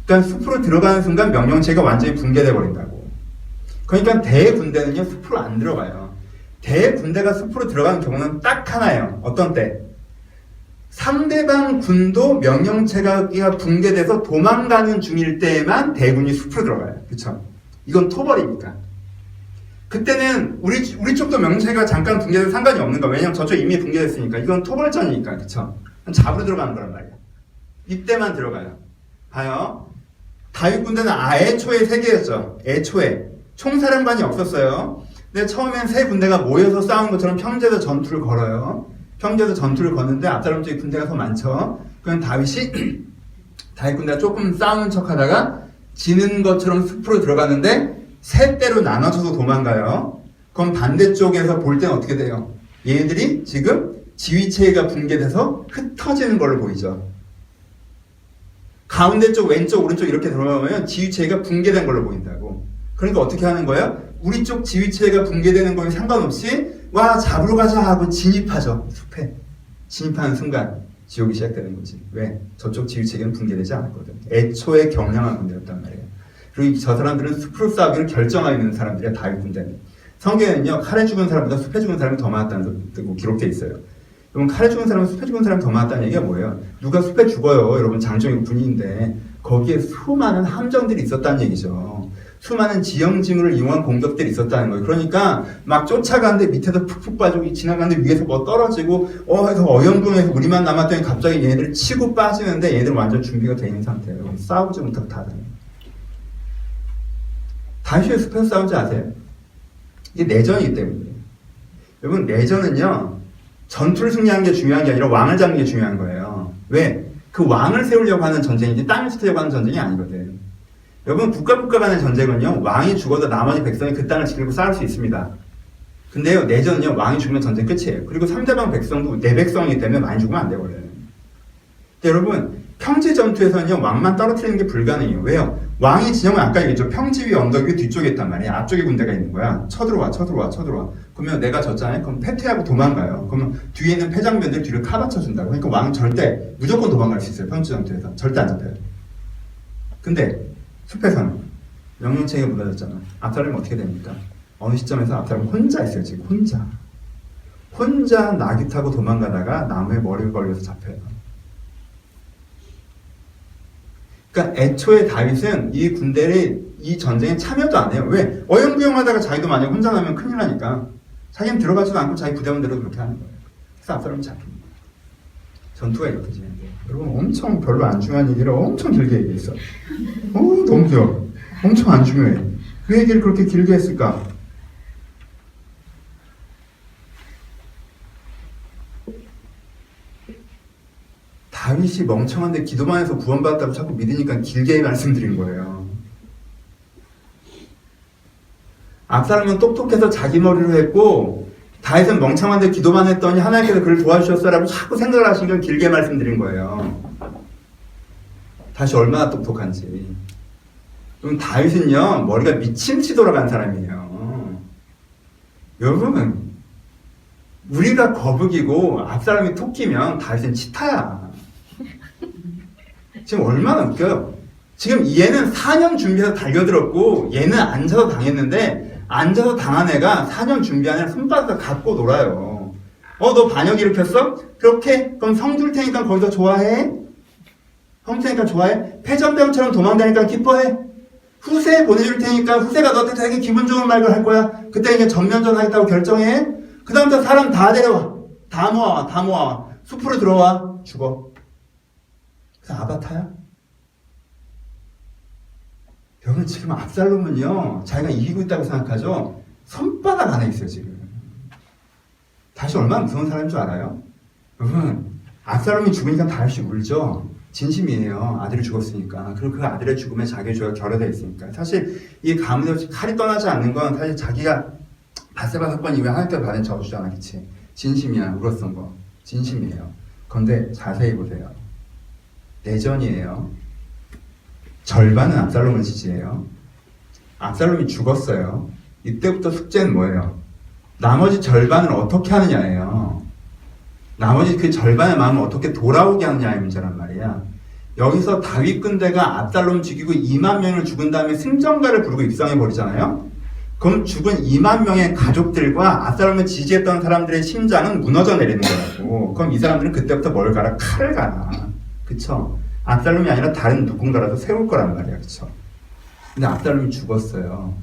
그러니까 숲으로 들어가는 순간 명령체계가 완전히 붕괴돼 버린다고. 그러니까 대군대는요 숲으로 안 들어가요. 대군대가 숲으로 들어가는 경우는 딱 하나예요. 어떤 때? 상대방 군도 명령체계가 붕괴돼서 도망가는 중일 때에만 대군이 숲으로 들어가요. 그쵸? 이건 토벌이니까. 그때는 우리 쪽도 명체가 잠깐 붕괴돼도 상관이 없는 거야. 왜냐면 저쪽 이미 붕괴됐으니까. 이건 토벌전이니까, 그쵸? 잡으러 들어가는 거란 말이야. 이때만 들어가요. 봐요. 다윗 군대는 애초에 세 개였죠. 애초에. 총사령관이 없었어요. 근데 처음엔 세 군대가 모여서 싸운 것처럼 평지에서 전투를 걸어요. 평지에서 전투를 걷는데 압살롬 쪽에 군대가 더 많죠. 그럼 다윗 군대가 조금 싸우는 척 하다가 지는 것처럼 숲으로 들어가는데 세 대로 나눠져서 도망가요. 그럼 반대쪽에서 볼 때는 어떻게 돼요? 얘네들이 지금 지휘체계가 붕괴돼서 흩어지는 걸로 보이죠. 가운데 쪽, 왼쪽, 오른쪽 이렇게 들어가면 지휘체계가 붕괴된 걸로 보인다고. 그러니까 어떻게 하는 거야? 우리 쪽 지휘체계가 붕괴되는 거에 상관없이 와 잡으러 가자 하고 진입하죠. 숲에. 진입하는 순간 지옥이 시작되는 거지. 왜? 저쪽 지휘체계는 붕괴되지 않았거든. 애초에 경량한 군대였단 말이에요. 그리고 저 사람들은 숲으로 싸우기를 결정하고 있는 사람들이야. 다윗 군대는. 성경에는요. 칼에 죽은 사람보다 숲에 죽은 사람이 더 많았다는 거 기록되어 있어요. 여러분 칼에 죽은 사람은 숲에 죽은 사람이 더 많았다는 얘기가 뭐예요? 누가 숲에 죽어요. 여러분 장정이고 군인인데 거기에 수많은 함정들이 있었다는 얘기죠. 수많은 지형지물을 이용한 공격들이 있었다는 거예요. 그러니까 막 쫓아가는데 밑에서 푹푹 빠지고 지나가는데 위에서 뭐 떨어지고 해서 어영부영해서 우리만 남았더니 갑자기 얘네들 치고 빠지는데 얘네들 완전 준비가 돼 있는 상태예요. 싸우지 못하고 다들. 다윗이 숲에서 싸우지 아세요? 이게 내전이기 때문에. 여러분 내전은요. 전투를 승리하는 게 중요한 게 아니라 왕을 잡는 게 중요한 거예요. 왜? 그 왕을 세우려고 하는 전쟁이지 땅을 지키려고 하는 전쟁이 아니거든. 여러분 국가 간의 전쟁은요. 왕이 죽어도 나머지 백성이 그 땅을 지키고 싸울 수 있습니다. 근데요. 내전은요. 왕이 죽으면 전쟁 끝이에요. 그리고 상대방 백성도 내 백성이기 때문에 많이 죽으면 안 되거든요. 여러분 평지 전투에서는요. 왕만 떨어뜨리는 게 불가능해요. 왜요? 왕의 진영은 아까 얘기했죠. 평지 위 언덕 위 뒤쪽에 있단 말이야. 앞쪽에 군대가 있는 거야. 쳐들어와. 그러면 내가 졌잖아요. 그럼 패퇴하고 도망가요. 그러면 뒤에 있는 패장병들 뒤를 카바쳐준다고. 그러니까 왕은 절대 무조건 도망갈 수 있어요. 평지 전투에서. 절대 안 잡혀요. 근데 숲에서는 명령체계가 무너졌잖아. 압살롬이 어떻게 됩니까? 어느 시점에서 압살롬이 혼자 있어요. 지금 혼자 나귀 타고 도망가다가 나무에 머리를 걸려서 잡혀요. 그러니까 애초에 다윗은 이 군대를 이 전쟁에 참여도 안 해요. 왜? 어영부영하다가 자기도 만약 혼자 나면 큰일 나니까 자기는 들어가지도 않고 자기 부대원대로 그렇게 하는 거예요. 그래서 압살롬이 잡힙니다. 전투가 이렇게 진행돼요. 여러분 엄청 별로 안 중요한 얘기를 엄청 길게 얘기했어. 너무 귀여워. 엄청 안 중요해. 그 얘기를 그렇게 길게 했을까? 다윗이 멍청한데 기도만 해서 구원받았다고 자꾸 믿으니까 길게 말씀드린 거예요. 압살롬은 똑똑해서 자기 머리로 했고 다윗은 멍청한데 기도만 했더니 하나님께서 그를 도와주셨어라고 자꾸 생각을 하신 걸 길게 말씀드린 거예요. 다시 얼마나 똑똑한지. 그럼 다윗은요 머리가 미친듯이 돌아간 사람이에요. 여러분 우리가 거북이고 압살롬이 토끼면 다윗은 치타야. 지금 얼마나 웃겨요. 지금 얘는 4년 준비해서 달려들었고 얘는 앉아서 당했는데 앉아서 당한 애가 4년 준비하냐 손바닥 갖고 놀아요. 너 반역 일으켰어? 그렇게? 그럼 성 줄 테니까 거기서 좋아해? 성 테니까 좋아해? 패전병처럼 도망다니까 기뻐해? 후세 보내줄 테니까 후세가 너한테 되게 기분 좋은 말을 할 거야. 그때 이제 전면전 하겠다고 결정해. 그 다음부터 사람 다 데려와. 다 모아. 숲으로 들어와. 죽어. 그래서 아바타야? 여러분 지금 압살롬은요 자기가 이기고 있다고 생각하죠? 손바닥 안에 있어요 지금. 다시 얼마나 무서운 사람인 줄 알아요? 여러분 압살롬이 죽으니까 다윗이 울죠. 진심이에요. 아들이 죽었으니까. 그리고 그 아들의 죽음에 자기의 죄가 결여되어 있으니까. 사실 이 가문에 없이 칼이 떠나지 않는 건 사실 자기가 바세바 사건 이후에 하나님께서 받은 저주잖아. 그치? 진심이야. 울었던 거. 진심이에요. 그런데 자세히 보세요. 내전이에요. 절반은 압살롬을 지지해요. 압살롬이 죽었어요. 이때부터 숙제는 뭐예요? 나머지 절반을 어떻게 하느냐예요. 나머지 그 절반의 마음을 어떻게 돌아오게 하느냐의 문제란 말이야. 여기서 다윗 군대가 압살롬 죽이고 2만 명을 죽은 다음에 승전가를 부르고 입성해 버리잖아요. 그럼 죽은 2만 명의 가족들과 압살롬을 지지했던 사람들의 심장은 무너져 내리는 거라고. 그럼 이 사람들은 그때부터 뭘 가라? 칼을 가라. 그쵸? 압살롬이 아니라 다른 누군가라도 세울 거란 말이야. 그쵸? 근데 압살롬이 죽었어요.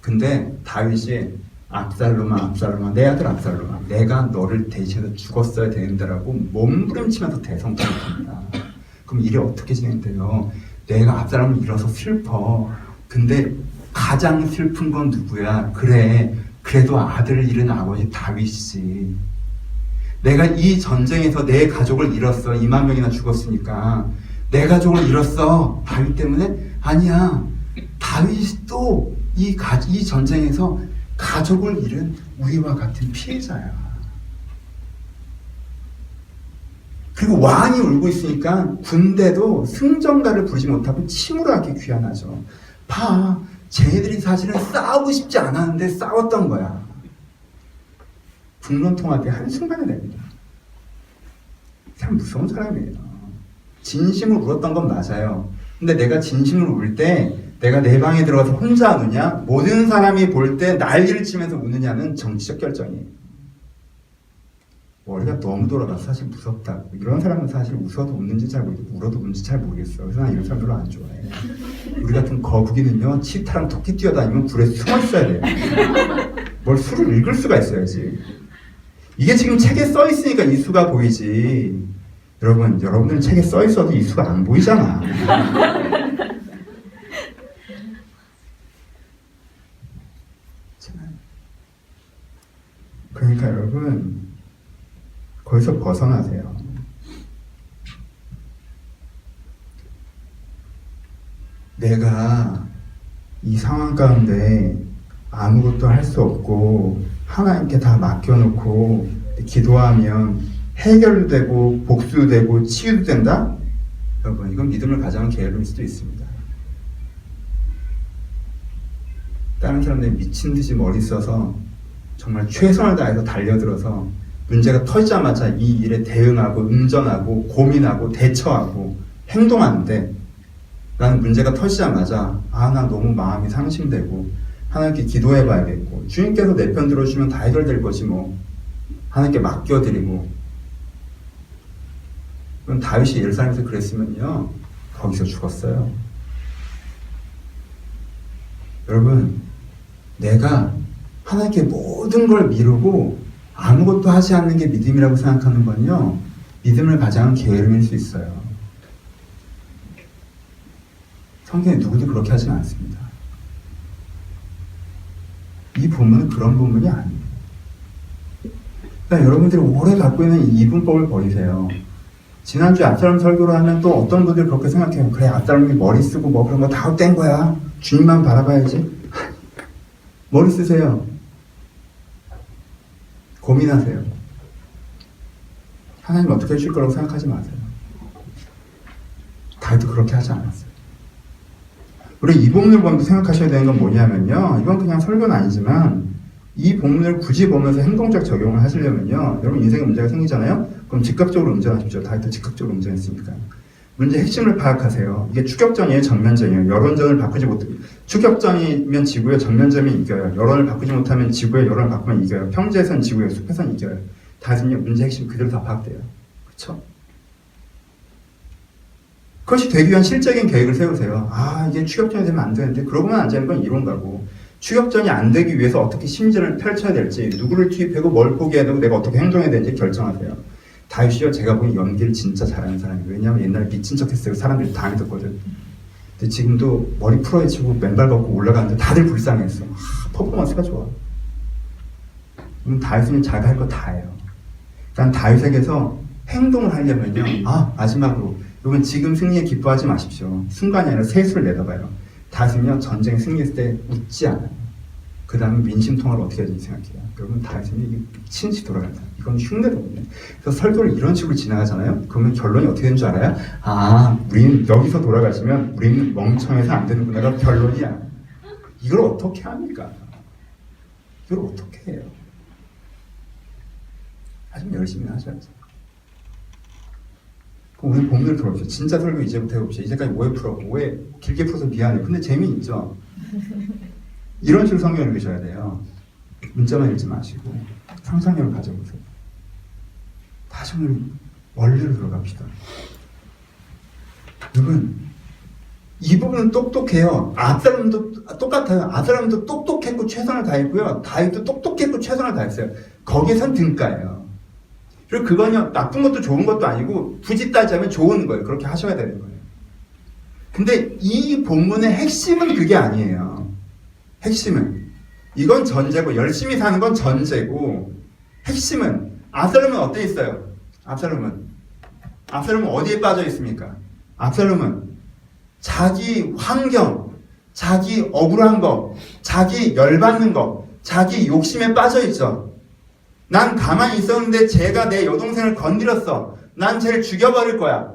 근데 다윗이 압살롬아, 내 아들 압살롬아, 내가 너를 대신해서 죽었어야 되는데라고 몸부림치면서 대성통을 합니다. 그럼 일이 어떻게 진행돼요? 내가 압살롬을 잃어서 슬퍼. 근데 가장 슬픈 건 누구야? 그래, 그래도 아들을 잃은 아버지 다윗이지. 내가 이 전쟁에서 내 가족을 잃었어. 2만 명이나 죽었으니까. 내 가족을 잃었어. 다윗 때문에? 아니야. 다윗도 이 전쟁에서 가족을 잃은 우리와 같은 피해자야. 그리고 왕이 울고 있으니까 군대도 승전가를 부르지 못하고 침울하게 귀환하죠. 봐, 쟤네들이 사실은 싸우고 싶지 않았는데 싸웠던 거야. 북론통합이 한순간에 됩니다. 참 무서운 사람이에요. 진심으로 울었던 건 맞아요. 근데 내가 진심으로 울 때 내가 내 방에 들어가서 혼자 우느냐, 모든 사람이 볼 때 난리를 치면서 우느냐는 정치적 결정이에요. 머리가 너무 돌아가서 사실 무섭다. 이런 사람은 사실 웃어도 웃는지 잘 모르겠고 울어도 웃는지 잘 모르겠어. 그래서 난 이런 사람 별로 안 좋아해. 우리 같은 거북이는요, 치타랑 토끼 뛰어다니면 굴에 숨어 있어야 돼요. 뭘 수를 읽을 수가 있어야지. 이게 지금 책에 써 있으니까 이 수가 보이지. 여러분들은 책에 써 있어도 이 수가 안 보이잖아. 그러니까 여러분, 거기서 벗어나세요. 내가 이 상황 가운데 아무것도 할 수 없고 하나님께 다 맡겨놓고 기도하면 해결되고 복수되고 치유도 된다? 여러분, 이건 믿음을 가장한 게으름일 수도 있습니다. 다른 사람들이 미친 듯이 머리 써서 정말 최선을 다해서 달려들어서 문제가 터지자마자 이 일에 대응하고 응전하고 고민하고 대처하고 행동하는데, 나는 문제가 터지자마자 나 너무 마음이 상심되고 하나님께 기도해 봐야겠고 주님께서 내 편 들어주시면 다 해결될 거지 뭐, 하나님께 맡겨드리고. 그럼 다윗이 예루살렘에서 그랬으면요, 거기서 죽었어요. 여러분, 내가 하나님께 모든 걸 미루고 아무것도 하지 않는 게 믿음이라고 생각하는 건요, 믿음을 가장한 게으름일 수 있어요. 성경에 누구도 그렇게 하진 않습니다. 이 본문은 그런 본문이 아니에요. 그러니까 여러분들이 오래 갖고 있는 이 이분법을 버리세요. 지난주에 압살롬 설교를 하면 또 어떤 분들이 그렇게 생각해요. 그래, 압살롬이 머리 쓰고 뭐 그런 거 다 헛된 거야. 주님만 바라봐야지. 머리 쓰세요. 고민하세요. 하나님 어떻게 해줄 거라고 생각하지 마세요. 다윗도 그렇게 하지 않았어요. 우리 이 본문을 보면서 생각하셔야 되는 건 뭐냐면요, 이건 그냥 설교는 아니지만 이 본문을 굳이 보면서 행동적 적용을 하시려면요, 여러분 인생에 문제가 생기잖아요? 그럼 즉각적으로 응전하십시오. 다윗도 즉각적으로 응전했으니까. 문제 핵심을 파악하세요. 이게 추격전이에요, 정면전이에요? 여론전을 바꾸지 못해. 추격전이면 지고요, 정면전이면 이겨요. 여론을 바꾸지 못하면 지고요, 여론을 바꾸면 이겨요. 평지에선 지고요, 숲에선 이겨요. 다윗은요, 문제 핵심 그대로 다 파악돼요. 그렇죠? 그것이 되기 위한 실적인 계획을 세우세요. 이게 추격전이 되면 안 되는데, 그러고만 안 되는 건 이론가고, 추격전이 안 되기 위해서 어떻게 심리전을 펼쳐야 될지, 누구를 투입하고 뭘 포기해야 되고 내가 어떻게 행동해야 되는지 결정하세요. 다윗이요, 제가 보기엔 연기를 진짜 잘하는 사람이에요. 왜냐하면 옛날에 미친 척 했어요. 사람들이 다 믿었거든. 근데 지금도 머리 풀어헤치고 맨발 걷고 올라가는데 다들 불쌍했어. 퍼포먼스가 좋아. 그럼 다윗은 자기가 할 거 다 해요. 그러니까 다윗에게서 행동을 하려면요, 마지막으로 여러분, 지금 승리에 기뻐하지 마십시오. 순간이 아니라 세수를 내다봐요. 다윗은요, 전쟁에 승리했을 때 웃지 않아요. 그 다음에 민심통합을 어떻게 해야 되는지 생각해요. 여러분, 다윗은 이게 미친 듯이 돌아간다. 이건 흉내거든요. 그래서 설교를 이런 식으로 지나가잖아요. 그러면 결론이 어떻게 되는 줄 알아요? 우리는 여기서 돌아가시면 우리는 멍청해서 안 되는구나가 결론이야. 이걸 어떻게 합니까? 이걸 어떻게 해요? 아주 열심히 하셔야죠. 오늘 본문을 들어보세요. 진짜 설교 이제부터 해봅시다. 이제까지 오해 풀었고, 오해 길게 풀어서 미안해요. 근데 재미있죠? 이런 식으로 성경을 읽으셔야 돼요. 문자만 읽지 마시고 상상력을 가져보세요. 다시 오늘 원리로 들어갑시다. 여러분, 이 부분은 똑똑해요. 압살롬도 똑같아요. 압살롬도 똑똑했고 최선을 다했고요. 다윗도 똑똑했고 최선을 다했어요. 거기선 등가예요. 그리고 그건 나쁜 것도 좋은 것도 아니고 굳이 따지자면 좋은 거예요. 그렇게 하셔야 되는 거예요. 근데 이 본문의 핵심은 그게 아니에요. 핵심은 이건 전제고 열심히 사는 건 전제고 핵심은 압살롬은 어디에 있어요? 압살롬은 어디에 빠져 있습니까? 압살롬은 자기 환경, 자기 억울한 거, 자기 열받는 거, 자기 욕심에 빠져 있죠. 난 가만히 있었는데 쟤가 내 여동생을 건드렸어. 난 쟤를 죽여버릴 거야.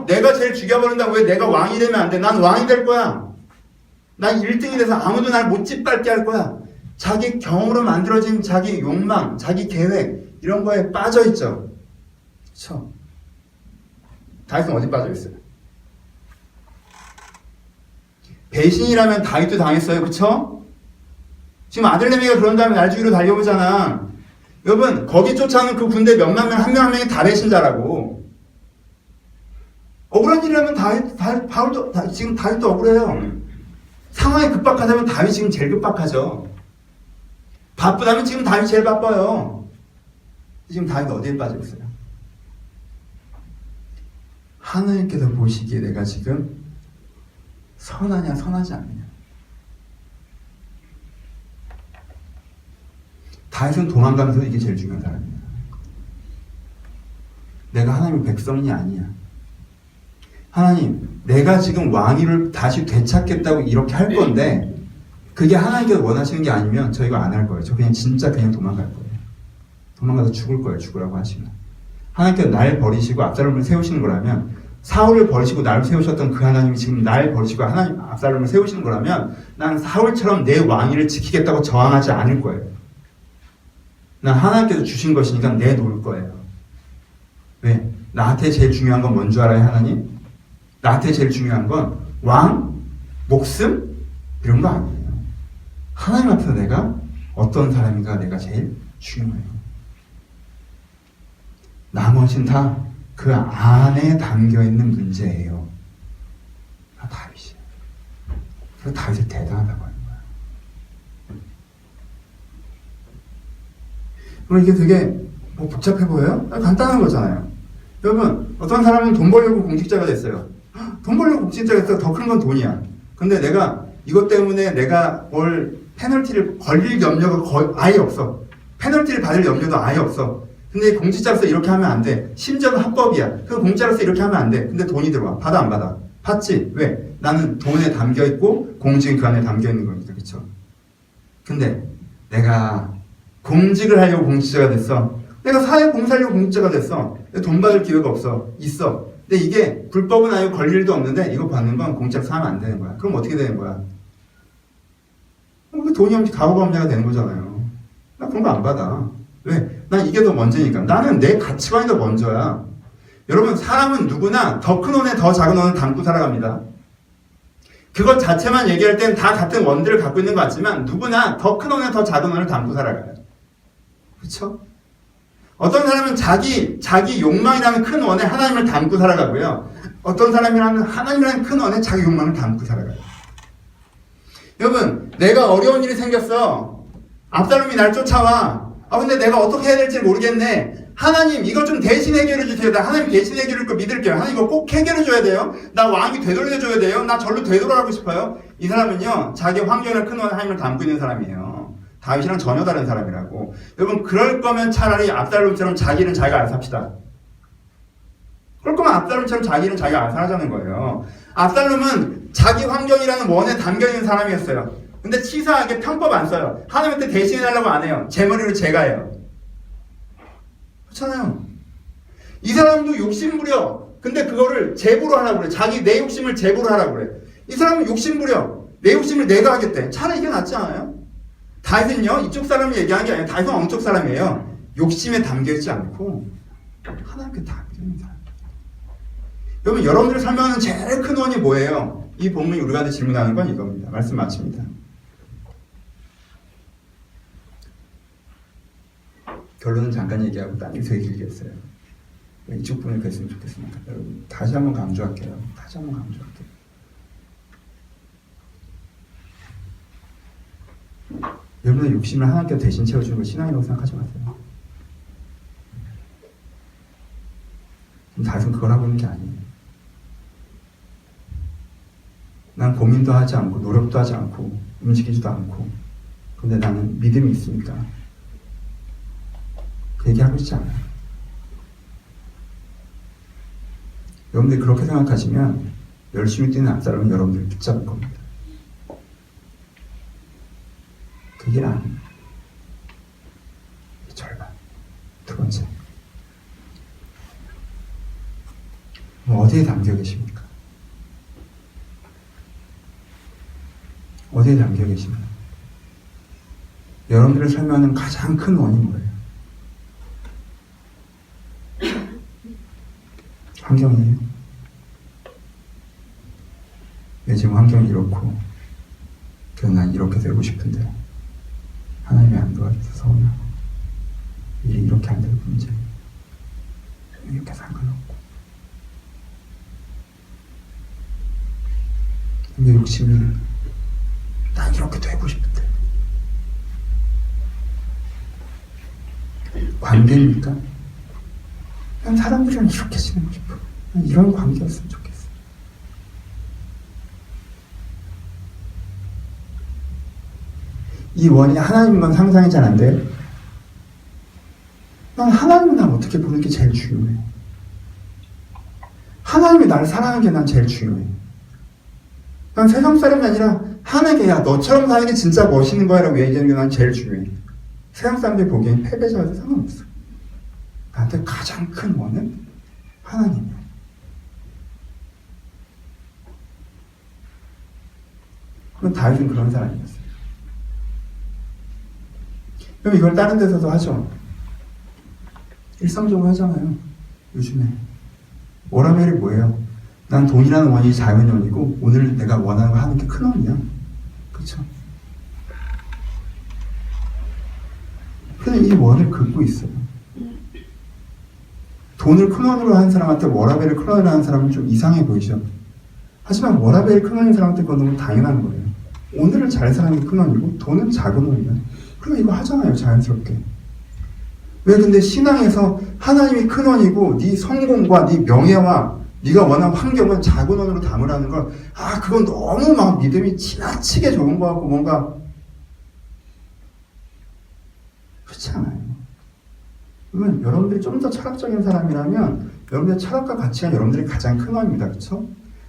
내가 쟤를 죽여버린다고 왜 내가 왕이 되면 안 돼? 난 왕이 될 거야. 난 1등이 돼서 아무도 날 못 짓밟게 할 거야. 자기 경험으로 만들어진 자기 욕망, 자기 계획 이런 거에 빠져 있죠. 그렇죠? 다윗은 어디 빠져 있어요? 배신이라면 다윗도 당했어요. 그렇죠? 지금 아들내미가 그런 다음에 날 죽이러 달려오잖아. 여러분 거기 쫓아오는 그 군대 몇만 명 한 명 한 명이 다 배신자라고. 억울한 일이라면 지금 다윗도 억울해요. 상황이 급박하다면 다윗이 지금 제일 급박하죠. 바쁘다면 지금 다윗이 제일 바빠요. 지금 다윗 어디에 빠져 있어요? 하나님께서 보시기에 내가 지금 선하냐 선하지 않느냐. 다윗은 도망가면서 이게 제일 중요한 사람이야. 내가 하나님의 백성이 아니야. 하나님, 내가 지금 왕위를 다시 되찾겠다고 이렇게 할 건데 그게 하나님께서 원하시는 게 아니면 저 이거 안 할 거예요. 저 그냥 진짜 그냥 도망갈 거예요. 도망가서 죽을 거예요. 죽으라고 하시면. 하나님께서 날 버리시고 압살롬을 세우시는 거라면 사울을 버리시고 나를 세우셨던 그 하나님이 지금 날 버리시고 하나님 압살롬을 세우시는 거라면 난 사울처럼 내 왕위를 지키겠다고 저항하지 않을 거예요. 난 하나님께서 주신 것이니까 내놓을 거예요. 왜? 나한테 제일 중요한 건 뭔 줄 알아요, 하나님? 나한테 제일 중요한 건 왕, 목숨 이런 거 아니에요. 하나님 앞에서 내가 어떤 사람인가 내가 제일 중요해요. 나머지는 다 그 안에 담겨있는 문제예요. 다윗이에요. 그래서 다윗이 대단하다고 하는 거야. 그럼 이게 되게 복잡해 보여요? 간단한 거잖아요. 여러분, 어떤 사람은 돈 벌려고 공직자가 됐어요. 돈 벌려고 공직자가 됐어. 더 큰 건 돈이야. 근데 내가 이것 때문에 내가 뭘 페널티를 걸릴 염려가 아예 없어. 페널티를 받을 염려도 아예 없어. 근데 공직자로서 이렇게 하면 안 돼. 심지어는 합법이야. 그 공직자로서 이렇게 하면 안 돼. 근데 돈이 들어와. 받아 안 받아? 받지. 왜? 나는 돈에 담겨있고 공직은 그 안에 담겨있는 겁니다. 그쵸? 근데 내가 공직을 하려고 공직자가 됐어. 내가 사회 봉사하려고 공직자가 됐어. 돈 받을 기회가 없어. 있어. 근데 이게 불법은 아니고 걸릴 일도 없는데 이거 받는 건 공직자로서 하면 안 되는 거야. 그럼 어떻게 되는 거야? 돈이 없지 가호감자가 되는 거잖아요. 나 그런 거 안 받아. 왜? 난 이게 더 먼저니까. 나는 내 가치관이 더 먼저야. 여러분, 사람은 누구나 더 큰 원에 더 작은 원을 담고 살아갑니다. 그것 자체만 얘기할 땐 다 같은 원들을 갖고 있는 것 같지만 누구나 더 큰 원에 더 작은 원을 담고 살아가요. 그렇죠? 어떤 사람은 자기 욕망이라는 큰 원에 하나님을 담고 살아가고요. 어떤 사람이라는 하나님이라는 큰 원에 자기 욕망을 담고 살아가요. 여러분, 내가 어려운 일이 생겼어. 압살롬이 날 쫓아와. 근데 내가 어떻게 해야 될지 모르겠네. 하나님, 이거 좀 대신 해결해 주세요. 나 하나님 대신 해결할 거 믿을게요. 하나님, 이거 꼭 해결해 줘야 돼요. 나 왕이 되돌려줘야 돼요. 나 절로 되돌아가고 싶어요. 이 사람은요, 자기 환경을 큰 하나님을 담고 있는 사람이에요. 다윗이랑 전혀 다른 사람이라고. 여러분, 그럴 거면 차라리 압살롬처럼 자기 일은 자기가 알아서 합시다. 그럴 거면 압살롬처럼 자기 일은 자기가 알아서 하자는 거예요. 압살롬은 자기 환경이라는 원에 담겨있는 사람이었어요. 근데 치사하게 편법 안 써요. 하나님한테 대신해달라고 안 해요. 제 머리로 제가 해요. 그렇잖아요. 이 사람도 욕심부려. 근데 그거를 제보로 하라고 그래. 내 욕심을 제보로 하라고 그래. 이 사람은 욕심부려. 내 욕심을 내가 하겠대. 차라리 이게 낫지 않아요? 다윗은요, 이쪽 사람이 얘기하는 게 아니라 다윗은 엉쪽 사람이에요. 욕심에 담겨있지 않고 하나님께 담겨있는 사람. 여러분, 여러분들을 설명하는 제일 큰 원이 뭐예요? 이 본문이 우리가 질문하는 건 이겁니다. 말씀 마칩니다. 결론은 잠깐 얘기하고 딴 얘기 되게 길게 했어요. 이쪽 부분이 그랬으면 좋겠습니다. 여러분 다시 한번 강조할게요. 여러분의 욕심을 하나님께 대신 채워주는 걸 신앙이라고 생각하지 마세요. 단순 그걸 하고 있는 게 아니에요. 난 고민도 하지 않고 노력도 하지 않고 움직이지도 않고, 근데 나는 믿음이 있으니까 그 얘기하고 있지 않아요. 여러분들이 그렇게 생각하시면 열심히 뛰는 앞사람은 여러분들을 붙잡을 겁니다. 그게 아니에요. 절반. 두 번째, 어디에 담겨 계십니까? 어디에 담겨 계시나요? 여러분들을 설명하는 가장 큰 원인이 뭐예요? 환경이에요. 내 지금 환경이 이렇고, 그래서 난 이렇게 되고 싶은데 하나님이 안 도와줘서 서운하고, 일이 이렇게 안 되고 문제, 이렇게 상관없고. 근데 욕심이 난 이렇게 되고 싶은데. 관계입니까? 난 사람들이랑 이렇게 지내고 싶어. 난 이런 관계였으면 좋겠어. 이 원인이 하나님인 건 상상이 잘 안 돼요? 난 하나님은 날 어떻게 보는 게 제일 중요해. 하나님이 나를 사랑하는 게 난 제일 중요해. 난 세상 사람이 아니라 하나님께, 야, 너처럼 사는 게 진짜 멋있는 거야 라고 얘기하는 게 난 제일 중요해. 세상 사람들이 보기엔 패배자여도 상관없어. 나한테 가장 큰 원은 하나님이야. 그럼 다윗은 그런 사람이었어요. 그럼 이걸 다른 데서도 하죠. 일상적으로 하잖아요. 요즘에 워라벨이 뭐예요? 난 돈이라는 원인이 작은 원이고 오늘 내가 원하는 거 하는 게 큰 원이야. 그렇죠? 근데 이 원을 긋고 있어요. 돈을 큰 원으로 하는 사람한테 워라벨을 큰 원으로 하는 사람은 좀 이상해 보이죠? 하지만 워라벨이 큰 원인 사람한테 그건 너무 당연한 거예요. 오늘을 잘 사는 게 큰 원이고 돈은 작은 원이야. 그럼 이거 하잖아요, 자연스럽게. 왜 근데 신앙에서 하나님이 큰 원이고 네 성공과 네 명예와 네가 원하는 환경은 작은 원으로 담으라는 걸, 그건 너무 막 믿음이 지나치게 좋은 것 같고 뭔가 그렇지 않아요. 그러면 여러분들이 좀 더 철학적인 사람이라면 여러분들의 철학과 가치가 여러분들이 가장 큰 원입니다. 그렇죠?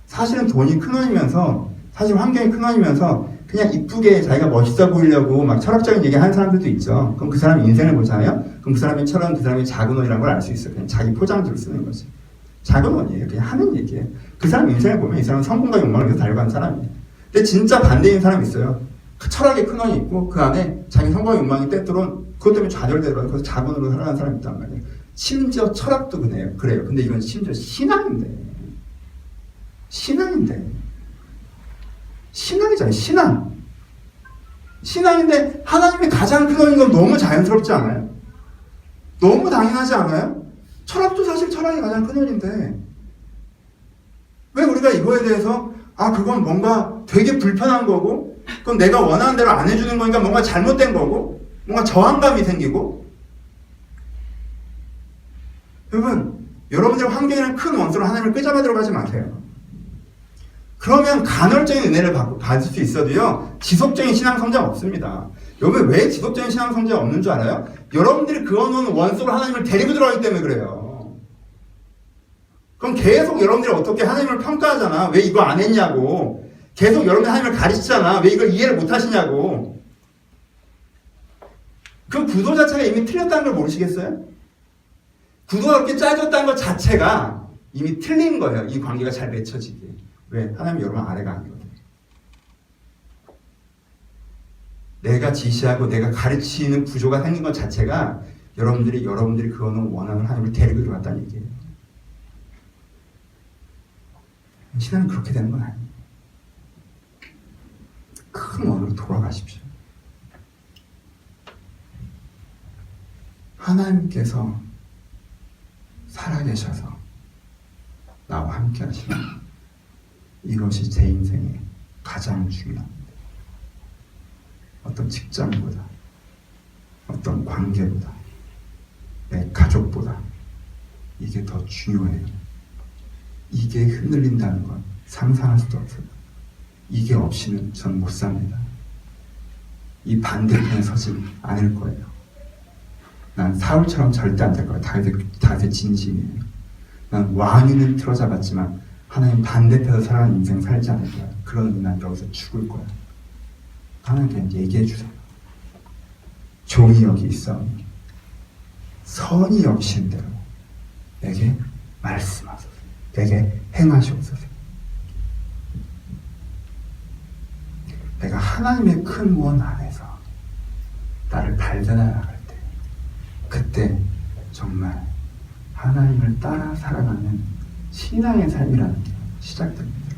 사실은 돈이 큰 원이면서, 사실 환경이 큰 원이면서 그냥 이쁘게 자기가 멋있어 보이려고 막 철학적인 얘기 하는 사람들도 있죠. 그럼 그 사람의 인생을 보잖아요. 그럼 그 사람의 철학은 그 사람의 작은 원이라는 걸 알 수 있어요. 그냥 자기 포장지로 쓰는 거지. 작은 원이에요. 그냥 하는 얘기예요. 그 사람 인생을 보면 이 사람은 성공과 욕망을 위해서 달려가는 사람이에요. 근데 진짜 반대인 사람이 있어요. 그 철학의 큰 원이 있고 그 안에 자기 성공과 욕망이 때때론 그것 때문에 좌절되더라도 그래서 작은 원으로 살아가는 사람이 있단 말이에요. 심지어 철학도 그래요. 근데 이건 심지어 신앙인데. 신앙이잖아요. 신앙인데 하나님이 가장 큰 원인 건 너무 자연스럽지 않아요? 너무 당연하지 않아요? 철학도 사실 철학이 가장 큰 원인데 왜 우리가 이거에 대해서 그건 뭔가 되게 불편한 거고 그건 내가 원하는 대로 안 해주는 거니까 뭔가 잘못된 거고 뭔가 저항감이 생기고. 여러분, 여러분들 환경에는 큰 원수로 하나님을 끄잡아 들어가지 마세요. 그러면 간헐적인 은혜를 받을 수 있어도요, 지속적인 신앙 성장 없습니다. 여러분, 왜 지속적인 신앙 성장 없는 줄 알아요? 여러분들이 그어놓은 원수로 하나님을 데리고 들어가기 때문에 그래요. 그럼 계속 여러분들이 어떻게 하나님을 평가하잖아. 왜 이거 안 했냐고. 계속 여러분들 하나님을 가르치잖아. 왜 이걸 이해를 못 하시냐고. 그 구도 자체가 이미 틀렸다는 걸 모르시겠어요? 구도가 그렇게 짜졌다는 것 자체가 이미 틀린 거예요. 이 관계가 잘 맺혀지게. 왜? 하나님이 여러분 아래가 아니거든요. 내가 지시하고 내가 가르치는 구조가 생긴 것 자체가 여러분들이 그거는 원하는 하나님을 데리고 들어갔다는 얘기예요. 신앙은 그렇게 되는 건 아니에요. 큰 원으로 돌아가십시오. 하나님께서 살아계셔서 나와 함께 하시는 이것이 제 인생의 가장 중요합니다. 어떤 직장보다, 어떤 관계보다, 내 가족보다 이게 더 중요해요. 이게 흔들린다는 건 상상할 수도 없어요. 이게 없이는 전 못 삽니다. 이 반대편에 서지 않을 거예요. 난 사울처럼 절대 안 될 거예요. 다윗의 진심이에요. 난 왕위는 틀어잡았지만 하나님 반대편에서 살아가는 인생 살지 않을 거야. 그러니 난 여기서 죽을 거야. 하나님 그냥 얘기해 주세요. 종이 여기 있사오니 선이 여기신 대로 내게 말씀하소서. 내게 행하시옵소서. 내가 하나님의 큰 무언 안에서 나를 발견해 나갈 때 그때 정말 하나님을 따라 살아가는 신앙의 삶이라는 게 시작됩니다.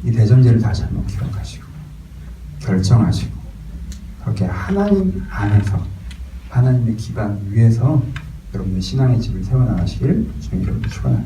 이 대전제를 다시 한번 기억하시고 결정하시고 그렇게 하나님 안에서 하나님의 기반 위에서 여러분의 신앙의 집을 세워나가시길 주님 이름으로 축원합니다.